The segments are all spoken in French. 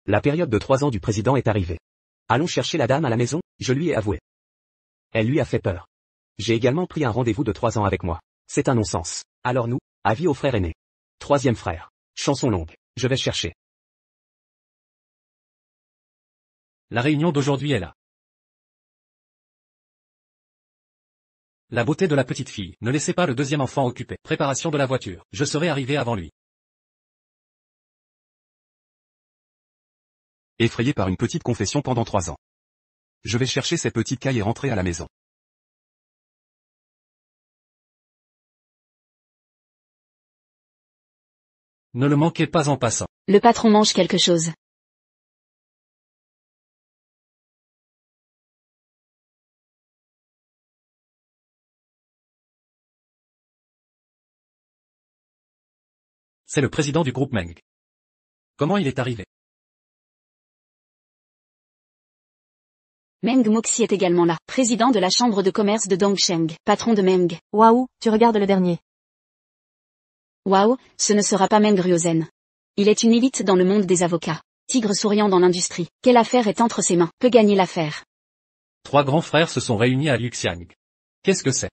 La période de 3 ans du président est arrivée. Allons chercher la dame à la maison, je lui ai avoué. Elle lui a fait peur. J'ai également pris un rendez-vous de 3 ans avec moi. C'est un non-sens. Alors nous, avis au frère aîné. Troisième frère. Chanson longue. Je vais chercher. La réunion d'aujourd'hui est là. La beauté de la petite fille. Ne laissez pas le deuxième enfant occupé. Préparation de la voiture. Je serai arrivé avant lui. Effrayé par une petite confession pendant 3 ans. Je vais chercher ces petites cailles et rentrer à la maison. Ne le manquez pas en passant. Le patron mange quelque chose. C'est le président du groupe Meng. Comment il est arrivé? Meng Moxi est également là, président de la chambre de commerce de Dongsheng, patron de Meng. Waouh, tu regardes le dernier. Waouh, ce ne sera pas Meng Ryozen. Il est une élite dans le monde des avocats. Tigre souriant dans l'industrie. Quelle affaire est entre ses mains? Peut gagner l'affaire. 3 grands frères se sont réunis à Luxiang. Qu'est-ce que c'est?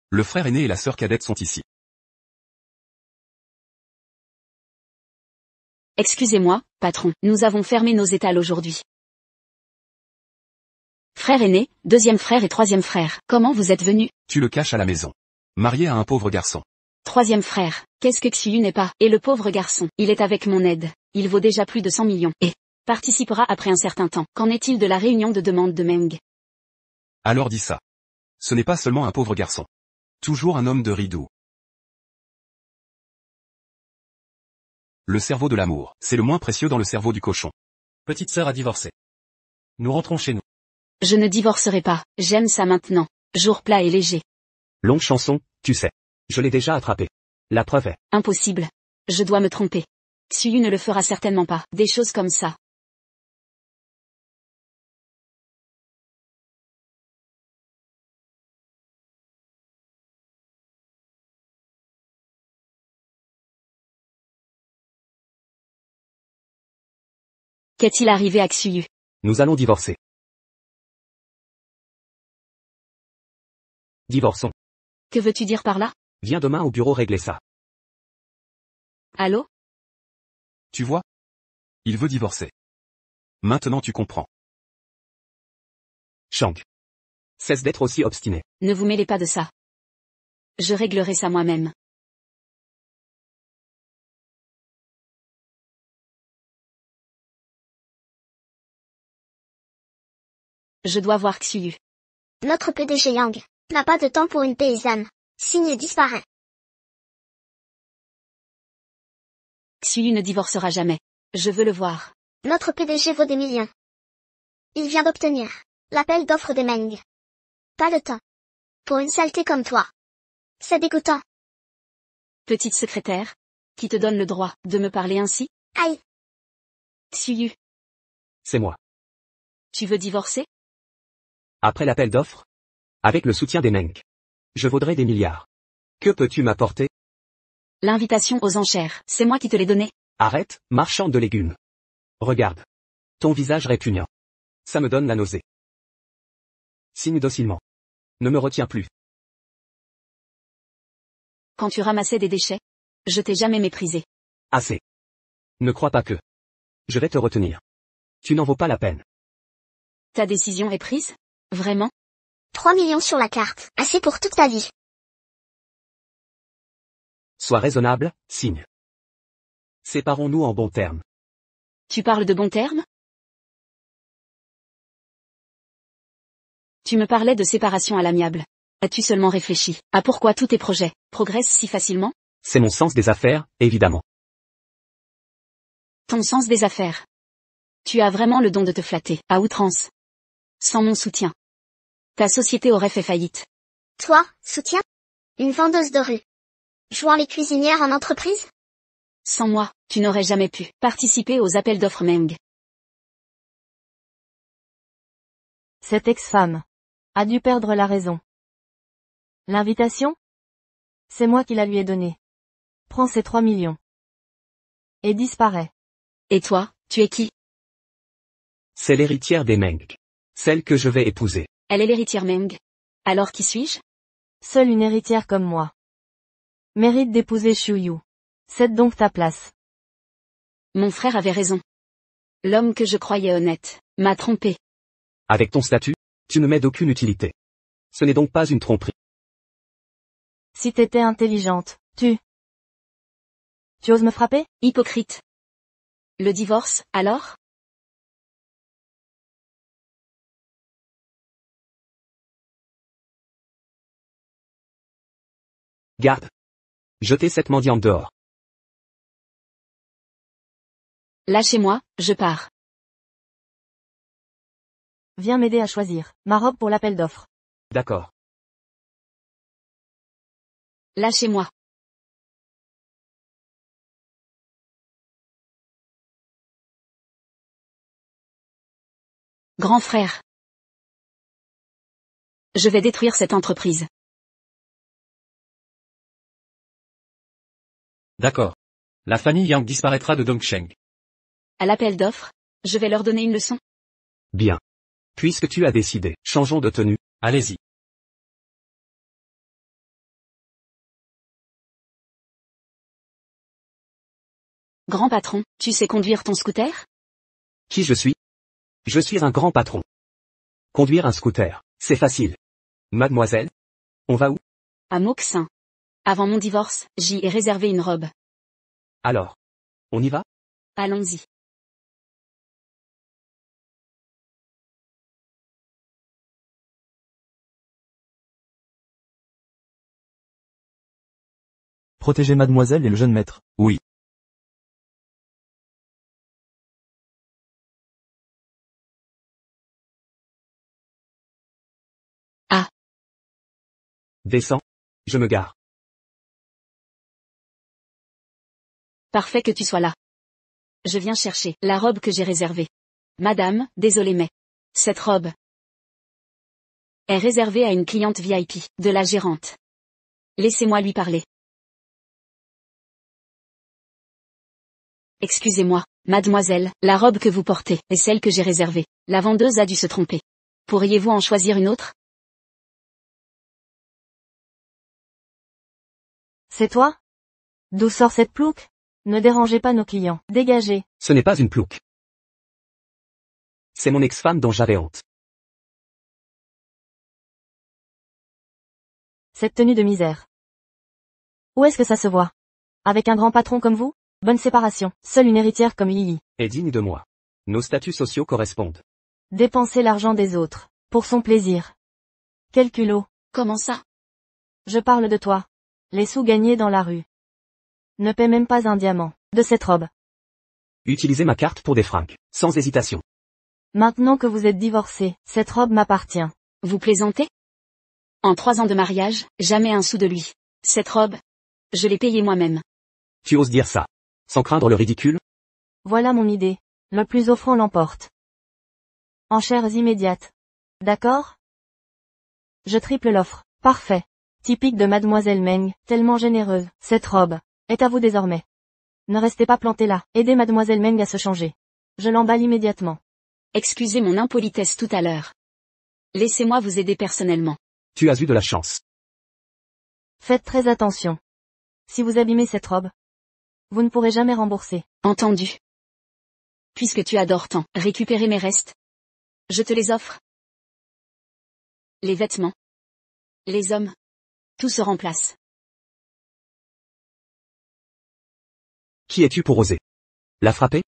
Le frère aîné et la sœur cadette sont ici. Excusez-moi, patron, nous avons fermé nos étals aujourd'hui. Frère aîné, deuxième frère et troisième frère, comment vous êtes venus? Tu le caches à la maison. Marié à un pauvre garçon. Troisième frère, qu'est-ce que Xiyu n'est pas? Et le pauvre garçon, il est avec mon aide. Il vaut déjà plus de 100 millions. Et participera après un certain temps. Qu'en est-il de la réunion de demande de Meng? Alors dis ça. Ce n'est pas seulement un pauvre garçon. Toujours un homme de Ridou. Le cerveau de l'amour, c'est le moins précieux dans le cerveau du cochon. Petite sœur a divorcé. Nous rentrons chez nous. Je ne divorcerai pas, j'aime ça maintenant. Jour plat et léger. Longue chanson, tu sais. Je l'ai déjà attrapé. La preuve est. Impossible. Je dois me tromper. Xiyu ne le fera certainement pas. Des choses comme ça. Qu'est-il arrivé à Xiyu? Nous allons divorcer. Divorçons. Que veux-tu dire par là? Viens demain au bureau régler ça. Allô? Tu vois? Il veut divorcer. Maintenant tu comprends. Shang. Cesse d'être aussi obstiné. Ne vous mêlez pas de ça. Je réglerai ça moi-même. Je dois voir Xiyu. Notre PDG Yang n'a pas de temps pour une paysanne. Signe disparaît. Xiyu ne divorcera jamais. Je veux le voir. Notre PDG vaut des millions. Il vient d'obtenir l'appel d'offres des Meng. Pas de temps. Pour une saleté comme toi. C'est dégoûtant. Petite secrétaire. Qui te donne le droit de me parler ainsi? Aïe. Xiyu. C'est moi. Tu veux divorcer? Après l'appel d'offres? Avec le soutien des Meng. Je vaudrais des milliards. Que peux-tu m'apporter? L'invitation aux enchères, c'est moi qui te l'ai donnée. Arrête, marchande de légumes. Regarde. Ton visage répugnant. Ça me donne la nausée. Signe docilement. Ne me retiens plus. Quand tu ramassais des déchets, je t'ai jamais méprisé. Assez. Ne crois pas que. Je vais te retenir. Tu n'en vaux pas la peine. Ta décision est prise? Vraiment? 3 millions sur la carte. Assez pour toute ta vie. Sois raisonnable, signe. Séparons-nous en bons termes. Tu parles de bons termes? Tu me parlais de séparation à l'amiable. As-tu seulement réfléchi à pourquoi tous tes projets progressent si facilement? C'est mon sens des affaires, évidemment. Ton sens des affaires. Tu as vraiment le don de te flatter, à outrance. Sans mon soutien. Ta société aurait fait faillite. Toi, soutien? Une vendeuse de rue. Jouant les cuisinières en entreprise? Sans moi, tu n'aurais jamais pu participer aux appels d'offres Meng. Cette ex-femme a dû perdre la raison. L'invitation? C'est moi qui la lui ai donnée. Prends ces 3 millions. Et disparaît. Et toi, tu es qui? C'est l'héritière des Meng. Celle que je vais épouser. Elle est l'héritière Meng. Alors qui suis-je? Seule une héritière comme moi mérite d'épouser Shu Yu. Cède donc ta place. Mon frère avait raison. L'homme que je croyais honnête m'a trompé. Avec ton statut, tu ne m'es d'aucune utilité. Ce n'est donc pas une tromperie. Si t'étais intelligente, tu oses me frapper? Hypocrite. Le divorce, alors? Garde. Jetez cette mendiante dehors. Lâchez-moi, je pars. Viens m'aider à choisir ma robe pour l'appel d'offres. D'accord. Lâchez-moi. Grand frère. Je vais détruire cette entreprise. D'accord. La famille Yang disparaîtra de Dongsheng. À l'appel d'offres, je vais leur donner une leçon. Bien. Puisque tu as décidé, changeons de tenue. Allez-y. Grand patron, tu sais conduire ton scooter? Qui je suis? Je suis un grand patron. Conduire un scooter, c'est facile. Mademoiselle? On va où? À Mauxin. Avant mon divorce, j'y ai réservé une robe. Alors. On y va? Allons-y. Protéger mademoiselle et le jeune maître. Oui. Descends. Je me gare. Parfait que tu sois là. Je viens chercher la robe que j'ai réservée. Madame, désolé mais cette robe est réservée à une cliente VIP, de la gérante. Laissez-moi lui parler. Excusez-moi, mademoiselle, la robe que vous portez est celle que j'ai réservée. La vendeuse a dû se tromper. Pourriez-vous en choisir une autre? C'est toi? D'où sort cette plouque? Ne dérangez pas nos clients. Dégagez. Ce n'est pas une plouque. C'est mon ex-femme dont j'avais honte. Cette tenue de misère. Où est-ce que ça se voit? Avec un grand patron comme vous? Bonne séparation. Seule une héritière comme Lily. Est digne de moi. Nos statuts sociaux correspondent. Dépenser l'argent des autres. Pour son plaisir. Quel culot. Comment ça? Je parle de toi. Les sous gagnés dans la rue. Ne paie même pas un diamant. De cette robe. Utilisez ma carte pour des fringues. Sans hésitation. Maintenant que vous êtes divorcé, cette robe m'appartient. Vous plaisantez? En 3 ans de mariage, jamais un sou de lui. Cette robe, je l'ai payée moi-même. Tu oses dire ça? Sans craindre le ridicule? Voilà mon idée. Le plus offrant l'emporte. Enchères immédiates. D'accord? Je triple l'offre. Parfait. Typique de mademoiselle Meng, tellement généreuse. Cette robe est à vous désormais. Ne restez pas planté là. Aidez mademoiselle Meng à se changer. Je l'emballe immédiatement. Excusez mon impolitesse tout à l'heure. Laissez-moi vous aider personnellement. Tu as eu de la chance. Faites très attention. Si vous abîmez cette robe, vous ne pourrez jamais rembourser. Entendu. Puisque tu adores tant récupérer mes restes, je te les offre. Les vêtements. Les hommes. Tout se remplace. Qui es-tu pour oser? La frapper?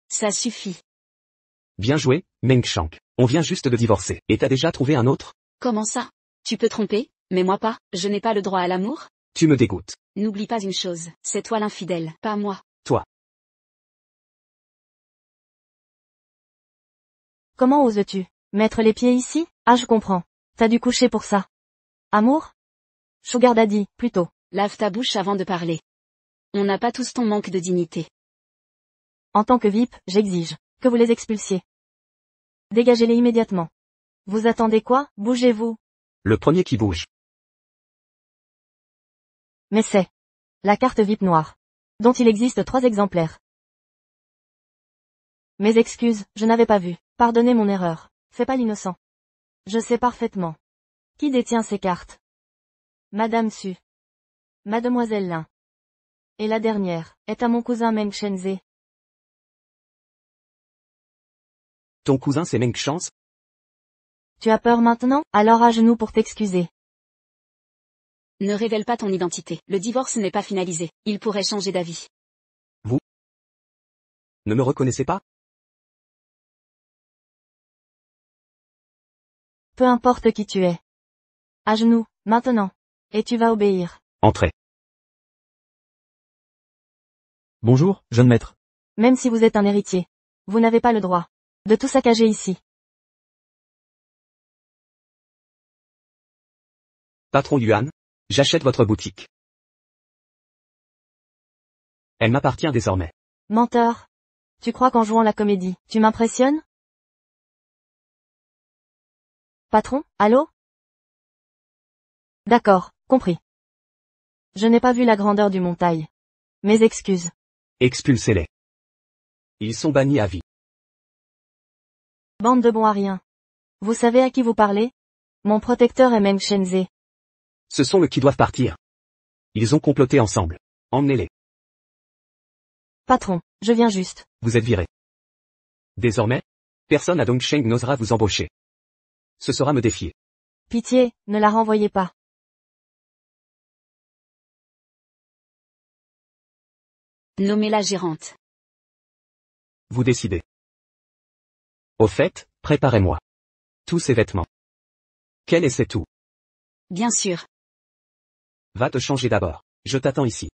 Ça suffit. Bien joué, Meng Shank. On vient juste de divorcer. Et t'as déjà trouvé un autre? Comment ça? Tu peux tromper, mais moi pas, je n'ai pas le droit à l'amour? Tu me dégoûtes. N'oublie pas une chose, c'est toi l'infidèle, pas moi. Toi. Comment oses-tu mettre les pieds ici? Ah, je comprends. T'as dû coucher pour ça. Amour? Sugar daddy, plutôt. Lave ta bouche avant de parler. On n'a pas tous ton manque de dignité. En tant que VIP, j'exige que vous les expulsiez. Dégagez-les immédiatement. Vous attendez quoi? Bougez-vous. Le premier qui bouge. Mais c'est la carte VIP noire, dont il existe 3 exemplaires. Mes excuses, je n'avais pas vu. Pardonnez mon erreur. Fais pas l'innocent. Je sais parfaitement. Qui détient ces cartes? Madame Su. Mademoiselle Lin. Et la dernière, est à mon cousin Meng Shenzhe. Ton cousin c'est Meng Chance? Tu as peur maintenant? Alors à genoux pour t'excuser. Ne révèle pas ton identité. Le divorce n'est pas finalisé. Il pourrait changer d'avis. Ne me reconnaissez pas? Peu importe qui tu es. À genoux, maintenant. Et tu vas obéir. Entrez. Bonjour, jeune maître. Même si vous êtes un héritier. Vous n'avez pas le droit de tout saccager ici. Patron Yuan, j'achète votre boutique. Elle m'appartient désormais. Menteur. Tu crois qu'en jouant la comédie, tu m'impressionnes? Patron, allô? D'accord, compris. Je n'ai pas vu la grandeur du montail. Mes excuses. Expulsez-les. Ils sont bannis à vie. Bande de bons à rien. Vous savez à qui vous parlez? Mon protecteur est Meng Shenzhe. Ce sont eux qui doivent partir. Ils ont comploté ensemble. Emmenez-les. Patron, je viens juste. Vous êtes viré. Désormais, personne à Dongsheng n'osera vous embaucher. Ce sera me défier. Pitié, ne la renvoyez pas. Nommez-la gérante. Vous décidez. Au fait, préparez-moi. Tous ces vêtements. Quel est tout? Bien sûr. Va te changer d'abord. Je t'attends ici.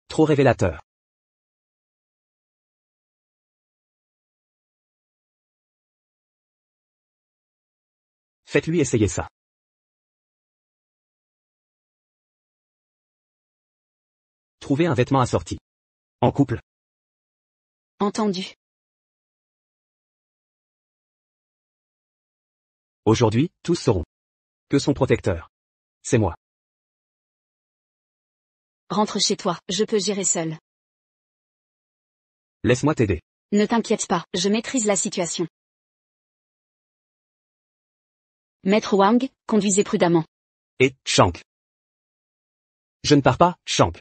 Trop révélateur. Faites-lui essayer ça. Trouvez un vêtement assorti. En couple. Entendu. Aujourd'hui, tous sauront que son protecteur, c'est moi. Rentre chez toi, je peux gérer seul. Laisse-moi t'aider. Ne t'inquiète pas, je maîtrise la situation. Maître Wang, conduisez prudemment. Et, Shank. Je ne pars pas, Shank.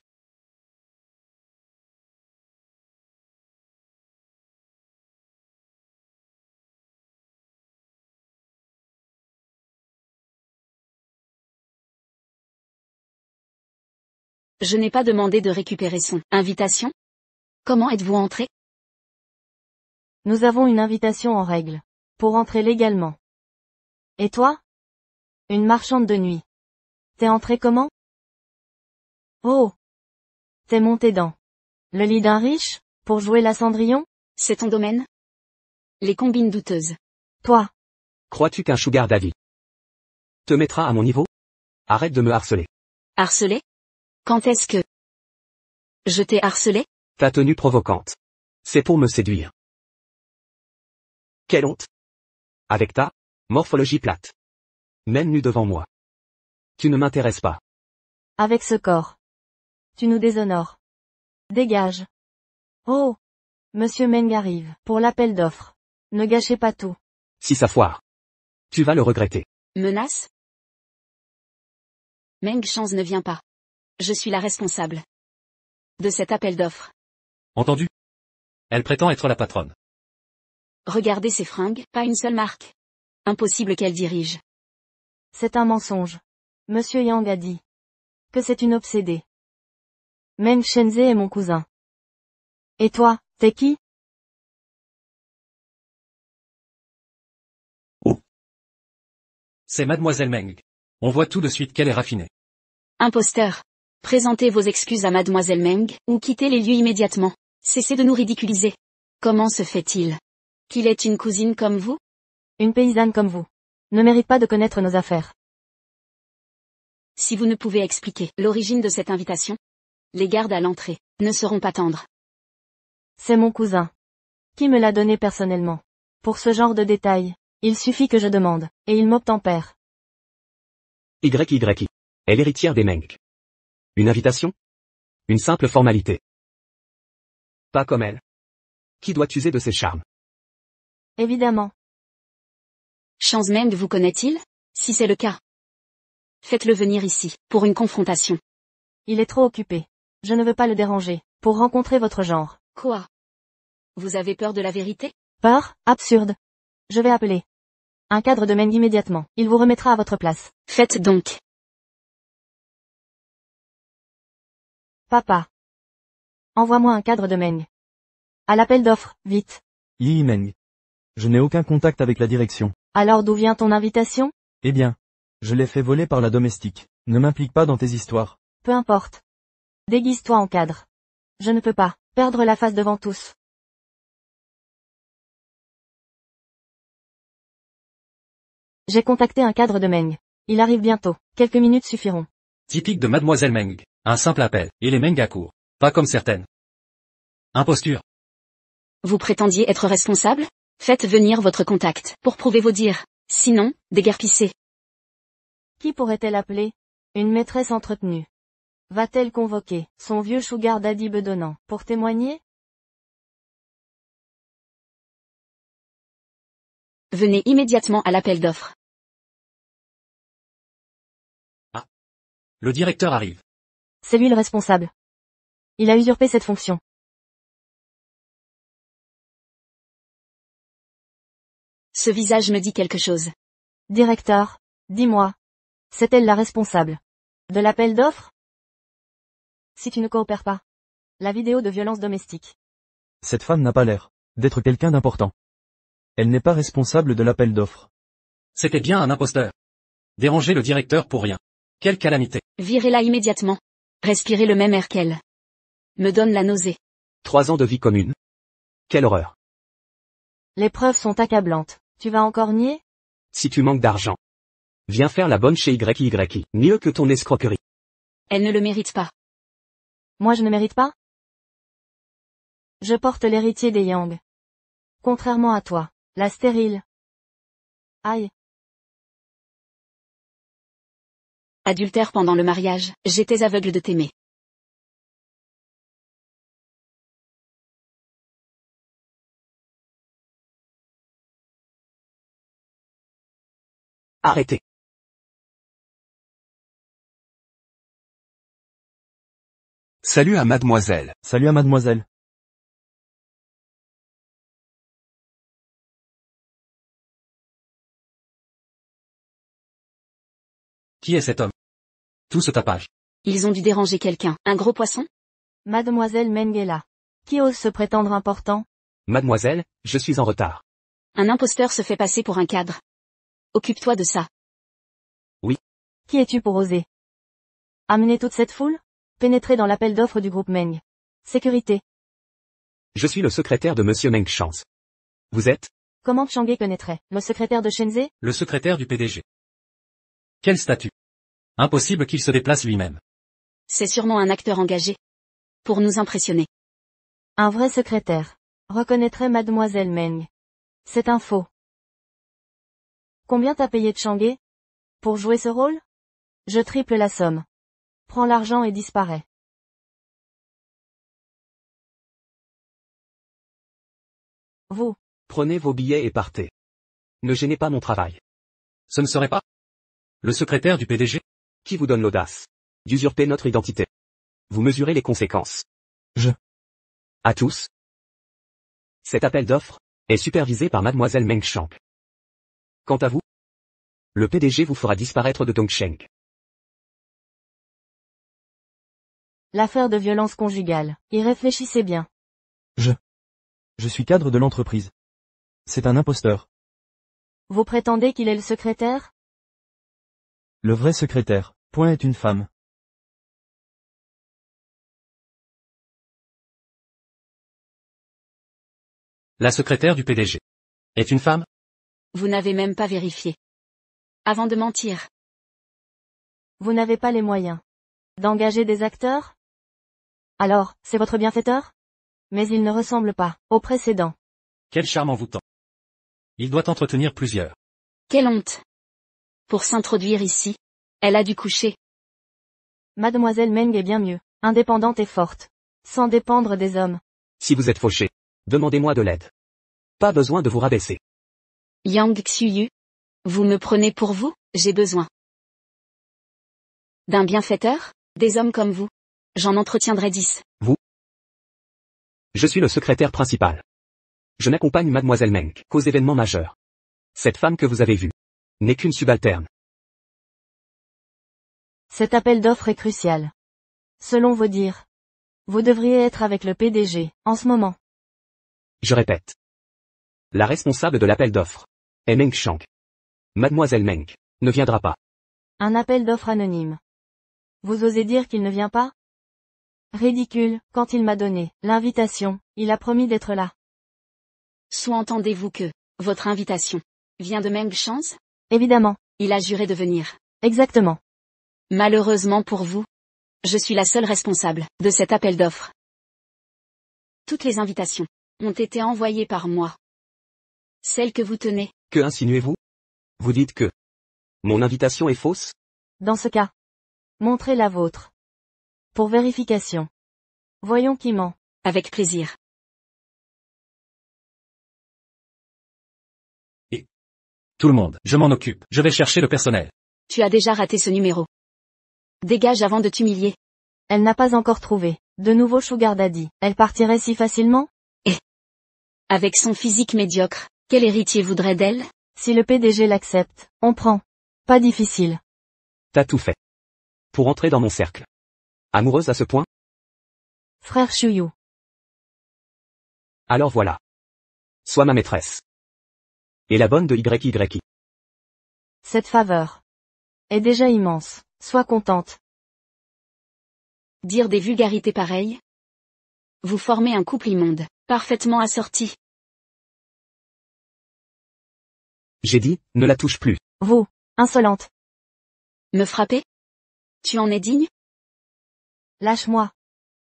Je n'ai pas demandé de récupérer son invitation. Comment êtes-vous entré? Nous avons une invitation en règle. Pour entrer légalement. Et toi? Une marchande de nuit. T'es entré comment? Oh! T'es monté dans le lit d'un riche, pour jouer la Cendrillon? C'est ton domaine? Les combines douteuses. Toi. Crois-tu qu'un sugar daddy te mettra à mon niveau? Arrête de me harceler. Harcelé? Quand est-ce que je t'ai harcelé? Ta tenue provocante. C'est pour me séduire. Quelle honte! Avec ta morphologie plate. Même nu devant moi. Tu ne m'intéresses pas. Avec ce corps. Tu nous déshonores. Dégage. Oh! Monsieur Meng arrive, pour l'appel d'offres. Ne gâchez pas tout. Si ça foire, tu vas le regretter. Menace? Meng Chance ne vient pas. Je suis la responsable de cet appel d'offres. Entendu? Elle prétend être la patronne. Regardez ses fringues, pas une seule marque. Impossible qu'elle dirige. C'est un mensonge. Monsieur Yang a dit que c'est une obsédée. Meng Shenzhe est mon cousin. Et toi, t'es qui? C'est Mademoiselle Meng. On voit tout de suite qu'elle est raffinée. Imposteur. Présentez vos excuses à Mademoiselle Meng, ou quittez les lieux immédiatement. Cessez de nous ridiculiser. Comment se fait-il qu'il ait une cousine comme vous? Une paysanne comme vous ne mérite pas de connaître nos affaires. Si vous ne pouvez expliquer l'origine de cette invitation, les gardes à l'entrée ne seront pas tendres. C'est mon cousin. Qui me l'a donné personnellement? Pour ce genre de détails, il suffit que je demande, et il m'obtempère. YYI. Elle est l'héritière des Meng. Une invitation? Une simple formalité. Pas comme elle. Qui doit user de ses charmes? Évidemment. Chance Meng vous connaît-il? Si c'est le cas, faites-le venir ici, pour une confrontation. Il est trop occupé. Je ne veux pas le déranger, pour rencontrer votre genre. Quoi? Vous avez peur de la vérité? Peur? Absurde. Je vais appeler un cadre de Meng immédiatement. Il vous remettra à votre place. Faites donc. Papa. Envoie-moi un cadre de Meng. À l'appel d'offres, vite. Yi Meng. Je n'ai aucun contact avec la direction. Alors d'où vient ton invitation? Eh bien, je l'ai fait voler par la domestique. Ne m'implique pas dans tes histoires. Peu importe. Déguise-toi en cadre. Je ne peux pas perdre la face devant tous. J'ai contacté un cadre de Meng. Il arrive bientôt. Quelques minutes suffiront. Typique de Mademoiselle Meng. Un simple appel, et les Meng accourent. Pas comme certaines. Imposture. Vous prétendiez être responsable? Faites venir votre contact, pour prouver vos dires. Sinon, déguerpissez. Qui pourrait-elle appeler? Une maîtresse entretenue. Va-t-elle convoquer son vieux sugar daddy bedonnant, pour témoigner? Venez immédiatement à l'appel d'offres. Le directeur arrive. C'est lui le responsable. Il a usurpé cette fonction. Ce visage me dit quelque chose. Directeur, dis-moi. C'est elle la responsable de l'appel d'offres? Si tu ne coopères pas. La vidéo de violence domestique. Cette femme n'a pas l'air d'être quelqu'un d'important. Elle n'est pas responsable de l'appel d'offres. C'était bien un imposteur. Déranger le directeur pour rien. Quelle calamité. Virez-la immédiatement. Respirez le même air qu'elle. Me donne la nausée. 3 ans de vie commune. Quelle horreur. Les preuves sont accablantes. Tu vas encore nier? Si tu manques d'argent, viens faire la bonne chez YYI. Mieux que ton escroquerie. Elle ne le mérite pas. Moi je ne mérite pas? Je porte l'héritier des Yang. Contrairement à toi, la stérile. Aïe. Adultère pendant le mariage, j'étais aveugle de t'aimer. Arrêtez. Salut à mademoiselle. Salut à mademoiselle. Qui est cet homme? Tout ce tapage. Ils ont dû déranger quelqu'un. Un gros poisson? Mademoiselle Meng est là. Qui ose se prétendre important? Mademoiselle, je suis en retard. Un imposteur se fait passer pour un cadre. Occupe-toi de ça. Qui es-tu pour oser amener toute cette foule? Pénétrer dans l'appel d'offres du groupe Meng. Sécurité. Je suis le secrétaire de Monsieur Meng Chance. Vous êtes? Comment Chang'e connaîtrait le secrétaire de Shenzhe? Le secrétaire du PDG. Quel statut? Impossible qu'il se déplace lui-même. C'est sûrement un acteur engagé. Pour nous impressionner. Un vrai secrétaire reconnaîtrait mademoiselle Meng. C'est un faux. Combien t'as payé de Chang'e pour jouer ce rôle? Je triple la somme. Prends l'argent et disparais. Vous. Prenez vos billets et partez. Ne gênez pas mon travail. Ce ne serait pas le secrétaire du PDG? Qui vous donne l'audace d'usurper notre identité? Vous mesurez les conséquences. À tous. Cet appel d'offres est supervisé par mademoiselle Meng Chang. Quant à vous, le PDG vous fera disparaître de Dongsheng. L'affaire de violence conjugale. Y réfléchissez bien. Je suis cadre de l'entreprise. C'est un imposteur. Vous prétendez qu'il est le secrétaire? Le vrai secrétaire, point est une femme. La secrétaire du PDG. Est une femme? Vous n'avez même pas vérifié. Avant de mentir. Vous n'avez pas les moyens d'engager des acteurs? Alors, c'est votre bienfaiteur? Mais il ne ressemble pas au précédent. Quel charme envoûtant. Il doit entretenir plusieurs. Quelle honte. Pour s'introduire ici. Elle a dû coucher. Mademoiselle Meng est bien mieux, indépendante et forte. Sans dépendre des hommes. Si vous êtes fauché, demandez-moi de l'aide. Pas besoin de vous rabaisser. Yang Xiuyu. Vous me prenez pour vous, j'ai besoin. D'un bienfaiteur, des hommes comme vous. J'en entretiendrai 10. Je suis le secrétaire principal. Je n'accompagne Mademoiselle Meng qu'aux événements majeurs. Cette femme que vous avez vue n'est qu'une subalterne. Cet appel d'offres est crucial. Selon vos dires. Vous devriez être avec le PDG, en ce moment. Je répète. La responsable de l'appel d'offres est Meng Shang. Mademoiselle Meng ne viendra pas. Un appel d'offres anonyme. Vous osez dire qu'il ne vient pas? Ridicule, quand il m'a donné l'invitation, il a promis d'être là. Sous-entendez-vous que votre invitation vient de Meng Shang? Évidemment. Il a juré de venir. Exactement. Malheureusement pour vous, je suis la seule responsable de cet appel d'offres. Toutes les invitations ont été envoyées par moi. Celle que vous tenez. Que insinuez-vous? Vous dites que mon invitation est fausse? Dans ce cas, montrez la vôtre. Pour vérification. Voyons qui ment. Avec plaisir. Tout le monde, je m'en occupe. Je vais chercher le personnel. Tu as déjà raté ce numéro. Dégage avant de t'humilier. Elle n'a pas encore trouvé de nouveau Sugar Daddy. Elle partirait si facilement? Avec son physique médiocre, quel héritier voudrait d'elle? Si le PDG l'accepte, on prend. Pas difficile. T'as tout fait pour entrer dans mon cercle. Amoureuse à ce point? Frère Shuyu. Alors voilà. Sois ma maîtresse. Et la bonne de YYI. Cette faveur est déjà immense. Sois contente. Dire des vulgarités pareilles? Vous formez un couple immonde, parfaitement assorti. J'ai dit, ne la touche plus. Vous, insolente. Me frapper? Tu en es digne? Lâche-moi.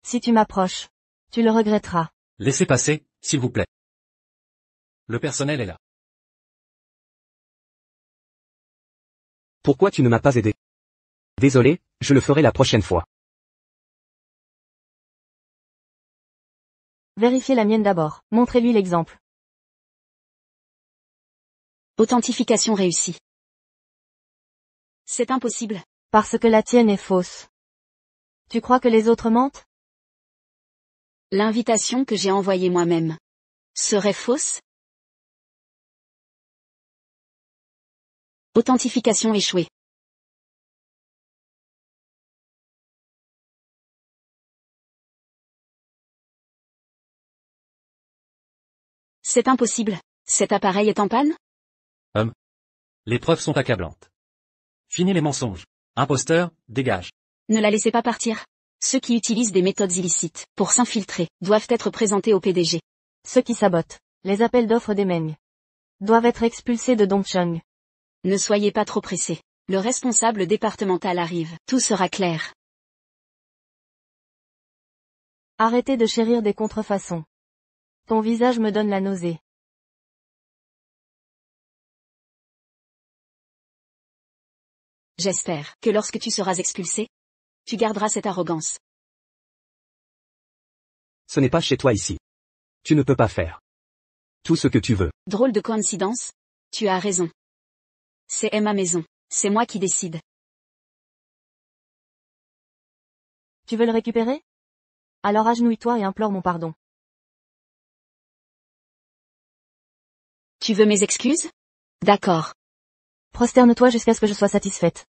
Si tu m'approches, tu le regretteras. Laissez passer, s'il vous plaît. Le personnel est là. Pourquoi tu ne m'as pas aidé? Désolé, je le ferai la prochaine fois. Vérifiez la mienne d'abord. Montrez-lui l'exemple. Authentification réussie. C'est impossible. Parce que la tienne est fausse. Tu crois que les autres mentent? L'invitation que j'ai envoyée moi-même serait fausse? Authentification échouée. C'est impossible. Cet appareil est en panne? Les preuves sont accablantes. Fini les mensonges. Imposteur, dégage. Ne la laissez pas partir. Ceux qui utilisent des méthodes illicites pour s'infiltrer doivent être présentés au PDG. Ceux qui sabotent les appels d'offres des Meng doivent être expulsés de Dongcheng. Ne soyez pas trop pressés. Le responsable départemental arrive. Tout sera clair. Arrêtez de chérir des contrefaçons. Ton visage me donne la nausée. J'espère que lorsque tu seras expulsé, tu garderas cette arrogance. Ce n'est pas chez toi ici. Tu ne peux pas faire tout ce que tu veux. Drôle de coïncidence? Tu as raison. C'est ma maison. C'est moi qui décide. Tu veux le récupérer? Alors agenouille-toi et implore mon pardon. Tu veux mes excuses? D'accord. Prosterne-toi jusqu'à ce que je sois satisfaite.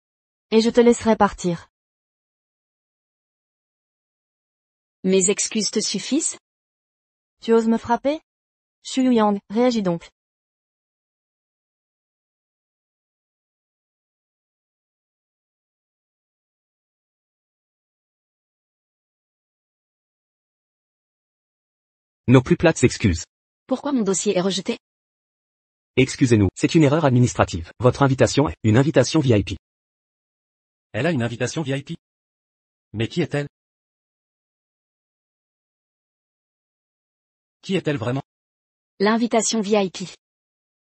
Et je te laisserai partir. Mes excuses te suffisent? Tu oses me frapper? Shuyu Yang, réagis donc. Nos plus plates excuses. Pourquoi mon dossier est rejeté? Excusez-nous, c'est une erreur administrative. Votre invitation est une invitation VIP. Elle a une invitation VIP. Mais qui est-elle? Qui est-elle vraiment? L'invitation VIP.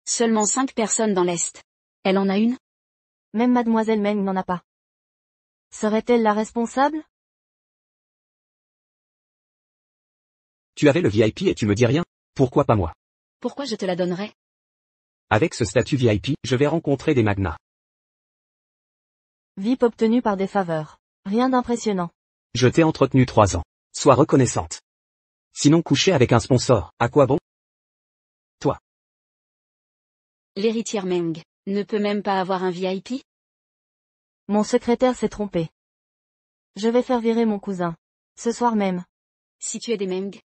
Seulement 5 personnes dans l'Est. Elle en a une? Même mademoiselle Meng n'en a pas. Serait-elle la responsable? Tu avais le VIP et tu me dis rien? Pourquoi pas moi? Pourquoi je te la donnerais? Avec ce statut VIP, je vais rencontrer des magnats. VIP obtenue par des faveurs. Rien d'impressionnant. Je t'ai entretenu 3 ans. Sois reconnaissante. Sinon coucher avec un sponsor, à quoi bon? Toi. L'héritière Meng ne peut même pas avoir un VIP? Mon secrétaire s'est trompé. Je vais faire virer mon cousin. Ce soir même. Si tu es des Meng.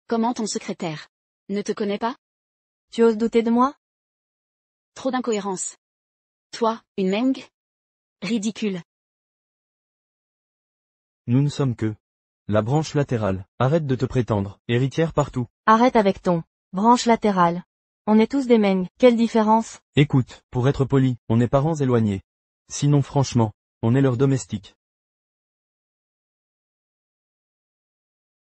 Comment ton secrétaire ne te connaît pas? Tu oses douter de moi? Trop d'incohérence. Toi, une Meng? Ridicule. Nous ne sommes que la branche latérale. Arrête de te prétendre héritière partout. Arrête avec ton branche latérale. On est tous des Meng. Quelle différence? Écoute, pour être poli, on est parents éloignés. Sinon franchement, on est leurs domestiques.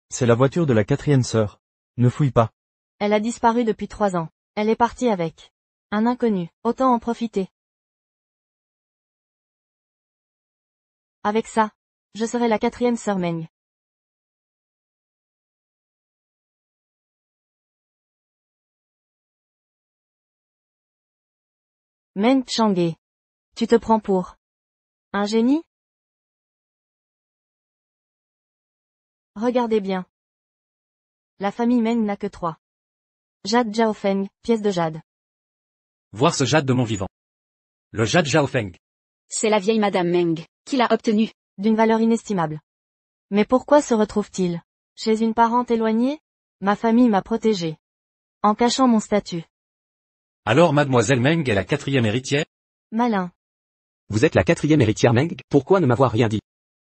C'est la voiture de la 4e sœur. Ne fouille pas. Elle a disparu depuis 3 ans. Elle est partie avec un inconnu. Autant en profiter. Avec ça, je serai la 4e sœur Meng. Meng Chang'e. Tu te prends pour un génie? Regardez bien. La famille Meng n'a que 3. Jade Zhaofeng, pièce de jade. Voir ce jade de mon vivant. Le jade Zhaofeng. C'est la vieille Madame Meng qui l'a obtenu. D'une valeur inestimable. Mais pourquoi se retrouve-t-il chez une parente éloignée? Ma famille m'a protégée. En cachant mon statut. Alors mademoiselle Meng est la 4e héritière? Malin. Vous êtes la 4e héritière Meng, pourquoi ne m'avoir rien dit?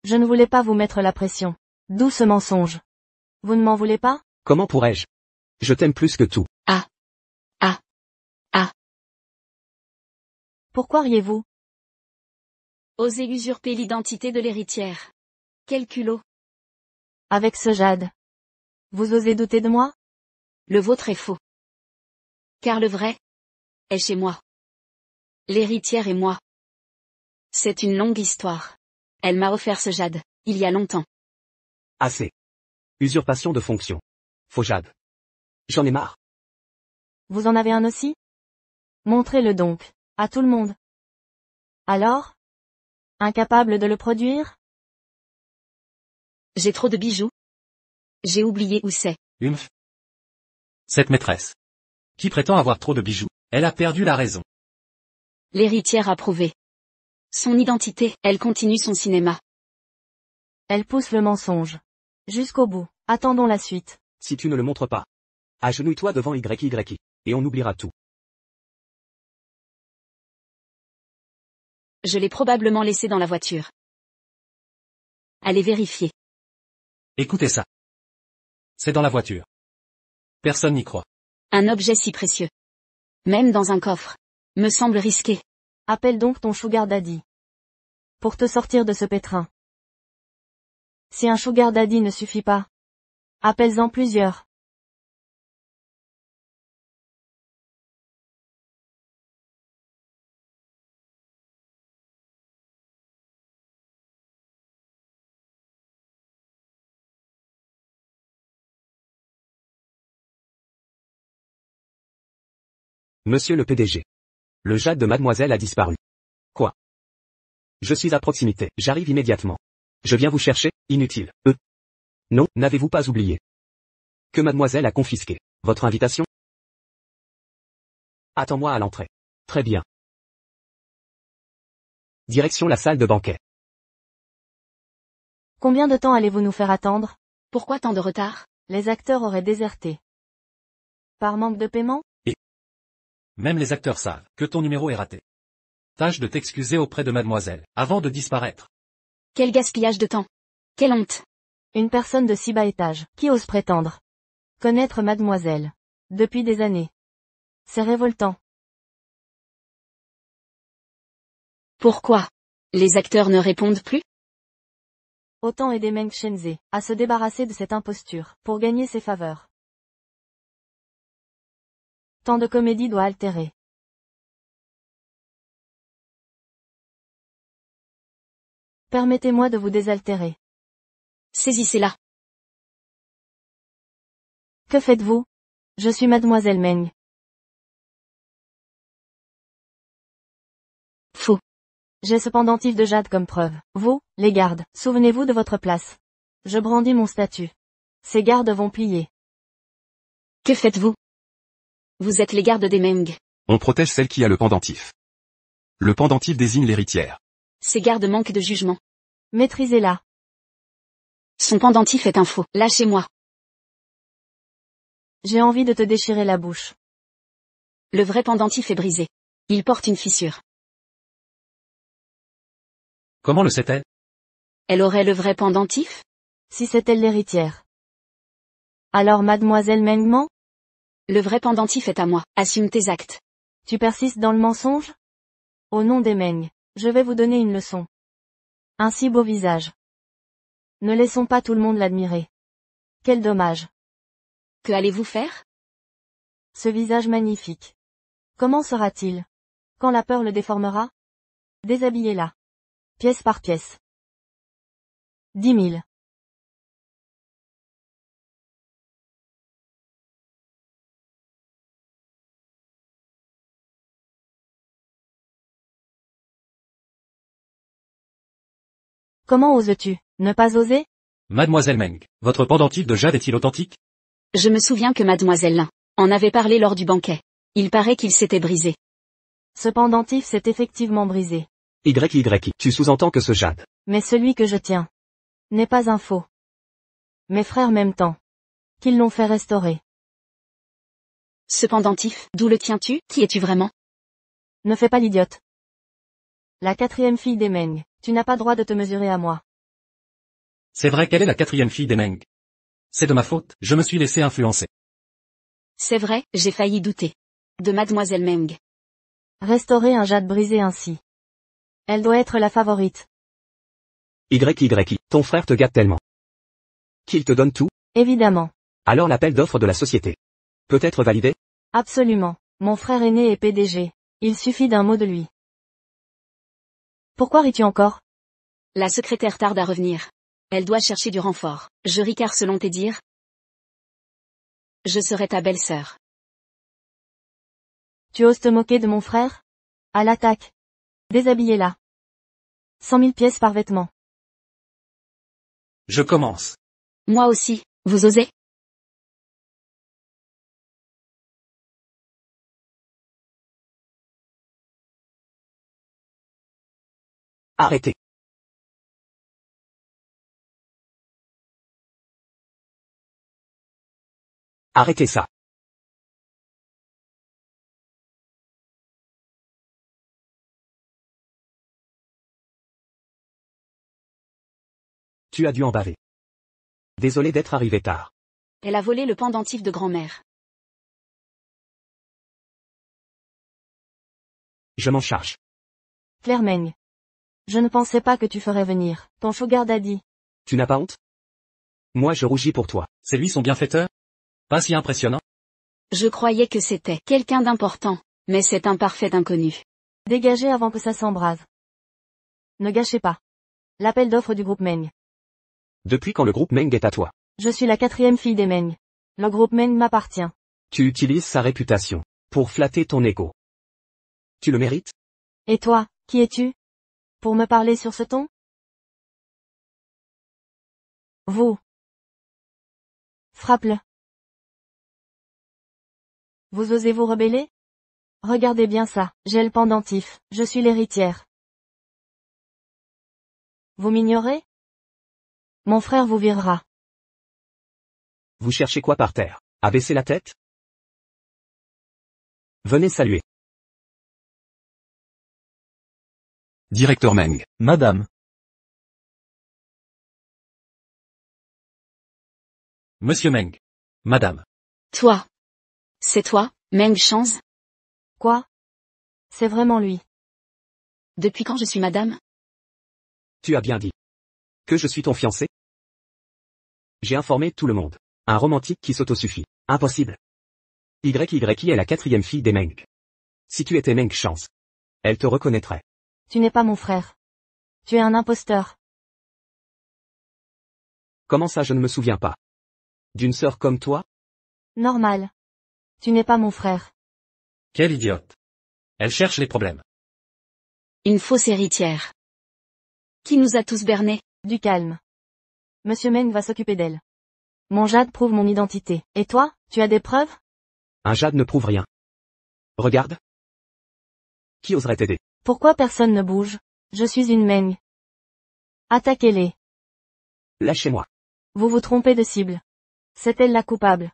Je ne voulais pas vous mettre la pression. D'où ce mensonge? Vous ne m'en voulez pas? Comment pourrais-je? Je t'aime plus que tout. Pourquoi riez-vous? Oser usurper l'identité de l'héritière. Quel culot. Avec ce jade. Vous osez douter de moi? Le vôtre est faux. Car le vrai est chez moi. L'héritière et moi. C'est une longue histoire. Elle m'a offert ce jade, il y a longtemps. Assez. Usurpation de fonction. Faux jade. J'en ai marre. Vous en avez un aussi? Montrez-le donc, à tout le monde. Alors? Incapable de le produire? J'ai trop de bijoux. J'ai oublié où c'est. Humph. Cette maîtresse, qui prétend avoir trop de bijoux, elle a perdu la raison. L'héritière a prouvé son identité, elle continue son cinéma. Elle pousse le mensonge. Jusqu'au bout. Attendons la suite. Si tu ne le montres pas. Agenouille-toi devant YYI, et on oubliera tout. Je l'ai probablement laissé dans la voiture. Allez vérifier. Écoutez ça. C'est dans la voiture. Personne n'y croit. Un objet si précieux. Même dans un coffre. Me semble risqué. Appelle donc ton sugar daddy. Pour te sortir de ce pétrin. Si un sugar daddy ne suffit pas, appelle-en plusieurs. Monsieur le PDG. Le jade de mademoiselle a disparu. Quoi? Je suis à proximité, j'arrive immédiatement. Je viens vous chercher, inutile. Non, n'avez-vous pas oublié que mademoiselle a confisqué votre invitation? Attends-moi à l'entrée. Très bien. Direction la salle de banquet. Combien de temps allez-vous nous faire attendre? Pourquoi tant de retard? Les acteurs auraient déserté. Par manque de paiement? Même les acteurs savent que ton numéro est raté. Tâche de t'excuser auprès de mademoiselle, avant de disparaître. Quel gaspillage de temps. Quelle honte. Une personne de si bas étage, qui ose prétendre connaître mademoiselle. Depuis des années. C'est révoltant. Pourquoi? Les acteurs ne répondent plus? Autant aider Meng Shenzhe à se débarrasser de cette imposture, pour gagner ses faveurs. Tant de comédie doit altérer. Permettez-moi de vous désaltérer. Saisissez-la. Que faites-vous? Je suis mademoiselle Meng. Faux. J'ai ce pendentif de jade comme preuve. Vous, les gardes, souvenez-vous de votre place. Je brandis mon statut. Ces gardes vont plier. Que faites-vous? Vous êtes les gardes des Meng. On protège celle qui a le pendentif. Le pendentif désigne l'héritière. Ces gardes manquent de jugement. Maîtrisez-la. Son pendentif est un faux. Lâchez-moi. J'ai envie de te déchirer la bouche. Le vrai pendentif est brisé. Il porte une fissure. Comment le sait-elle? Elle aurait le vrai pendentif? Si c'est elle l'héritière. Alors mademoiselle Meng ment? Le vrai pendentif est à moi. Assume tes actes. Tu persistes dans le mensonge? Au nom des Meng, je vais vous donner une leçon. Un si beau visage. Ne laissons pas tout le monde l'admirer. Quel dommage. Que allez-vous faire? Ce visage magnifique. Comment sera-t-il? Quand la peur le déformera? Déshabillez-la. Pièce par pièce. 10 000. Comment oses-tu, ne pas oser? Mademoiselle Meng, votre pendentif de jade est-il authentique? Je me souviens que mademoiselle Lin en avait parlé lors du banquet. Il paraît qu'il s'était brisé. Ce pendentif s'est effectivement brisé. Tu sous-entends que ce jade. Mais celui que je tiens n'est pas un faux. Mes frères m'aiment tant qu'ils l'ont fait restaurer. Ce pendentif, d'où le tiens-tu? Qui es-tu vraiment? Ne fais pas l'idiote. La 4e fille des Meng, tu n'as pas droit de te mesurer à moi. C'est vrai qu'elle est la 4e fille des Meng. C'est de ma faute, je me suis laissé influencer. C'est vrai, j'ai failli douter. De mademoiselle Meng. Restaurer un jade brisé ainsi. Elle doit être la favorite. Ton frère te gâte tellement. Qu'il te donne tout? Évidemment. Alors l'appel d'offres de la société peut être validé? Absolument. Mon frère aîné est PDG. Il suffit d'un mot de lui. Pourquoi ris-tu encore? La secrétaire tarde à revenir. Elle doit chercher du renfort. Je ris car selon tes dires, je serai ta belle-sœur. Tu oses te moquer de mon frère? À l'attaque. Déshabillez-la. 100 000 pièces par vêtement. Je commence. Moi aussi, vous osez? Arrêtez. Arrêtez ça. Tu as dû en baver. Désolé d'être arrivé tard. Elle a volé le pendentif de grand-mère. Je m'en charge. Claire Meng. Je ne pensais pas que tu ferais venir ton sugar daddy. Tu n'as pas honte? Moi je rougis pour toi. C'est lui son bienfaiteur? Pas si impressionnant. Je croyais que c'était quelqu'un d'important, mais c'est un parfait inconnu. Dégagez avant que ça s'embrase. Ne gâchez pas. L'appel d'offres du groupe Meng. Depuis quand le groupe Meng est à toi? Je suis la 4e fille des Meng. Le groupe Meng m'appartient. Tu utilises sa réputation pour flatter ton ego. Tu le mérites? Et toi, qui es-tu? Pour me parler sur ce ton? Vous. Frappe-le. Vous osez vous rebeller? Regardez bien ça, j'ai le pendentif, je suis l'héritière. Vous m'ignorez? Mon frère vous virera. Vous cherchez quoi par terre? À baisser la tête? Venez saluer. Directeur Meng. Madame. Monsieur Meng. Madame. Toi. C'est toi, Meng Chance? Quoi? C'est vraiment lui. Depuis quand je suis madame? Tu as bien dit. Que je suis ton fiancé? J'ai informé tout le monde. Un romantique qui s'autosuffit. Impossible. YYI est la quatrième fille des Meng. Si tu étais Meng Chance, elle te reconnaîtrait. Tu n'es pas mon frère. Tu es un imposteur. Comment ça je ne me souviens pas? D'une sœur comme toi? Normal. Tu n'es pas mon frère. Quelle idiote. Elle cherche les problèmes. Une fausse héritière. Qui nous a tous bernés? Du calme. Monsieur Meng va s'occuper d'elle. Mon jade prouve mon identité. Et toi, tu as des preuves? Un jade ne prouve rien. Regarde. Qui oserait t'aider? Pourquoi personne ne bouge? Je suis une Meng. Attaquez-les. Lâchez-moi. Vous vous trompez de cible. C'est elle la coupable.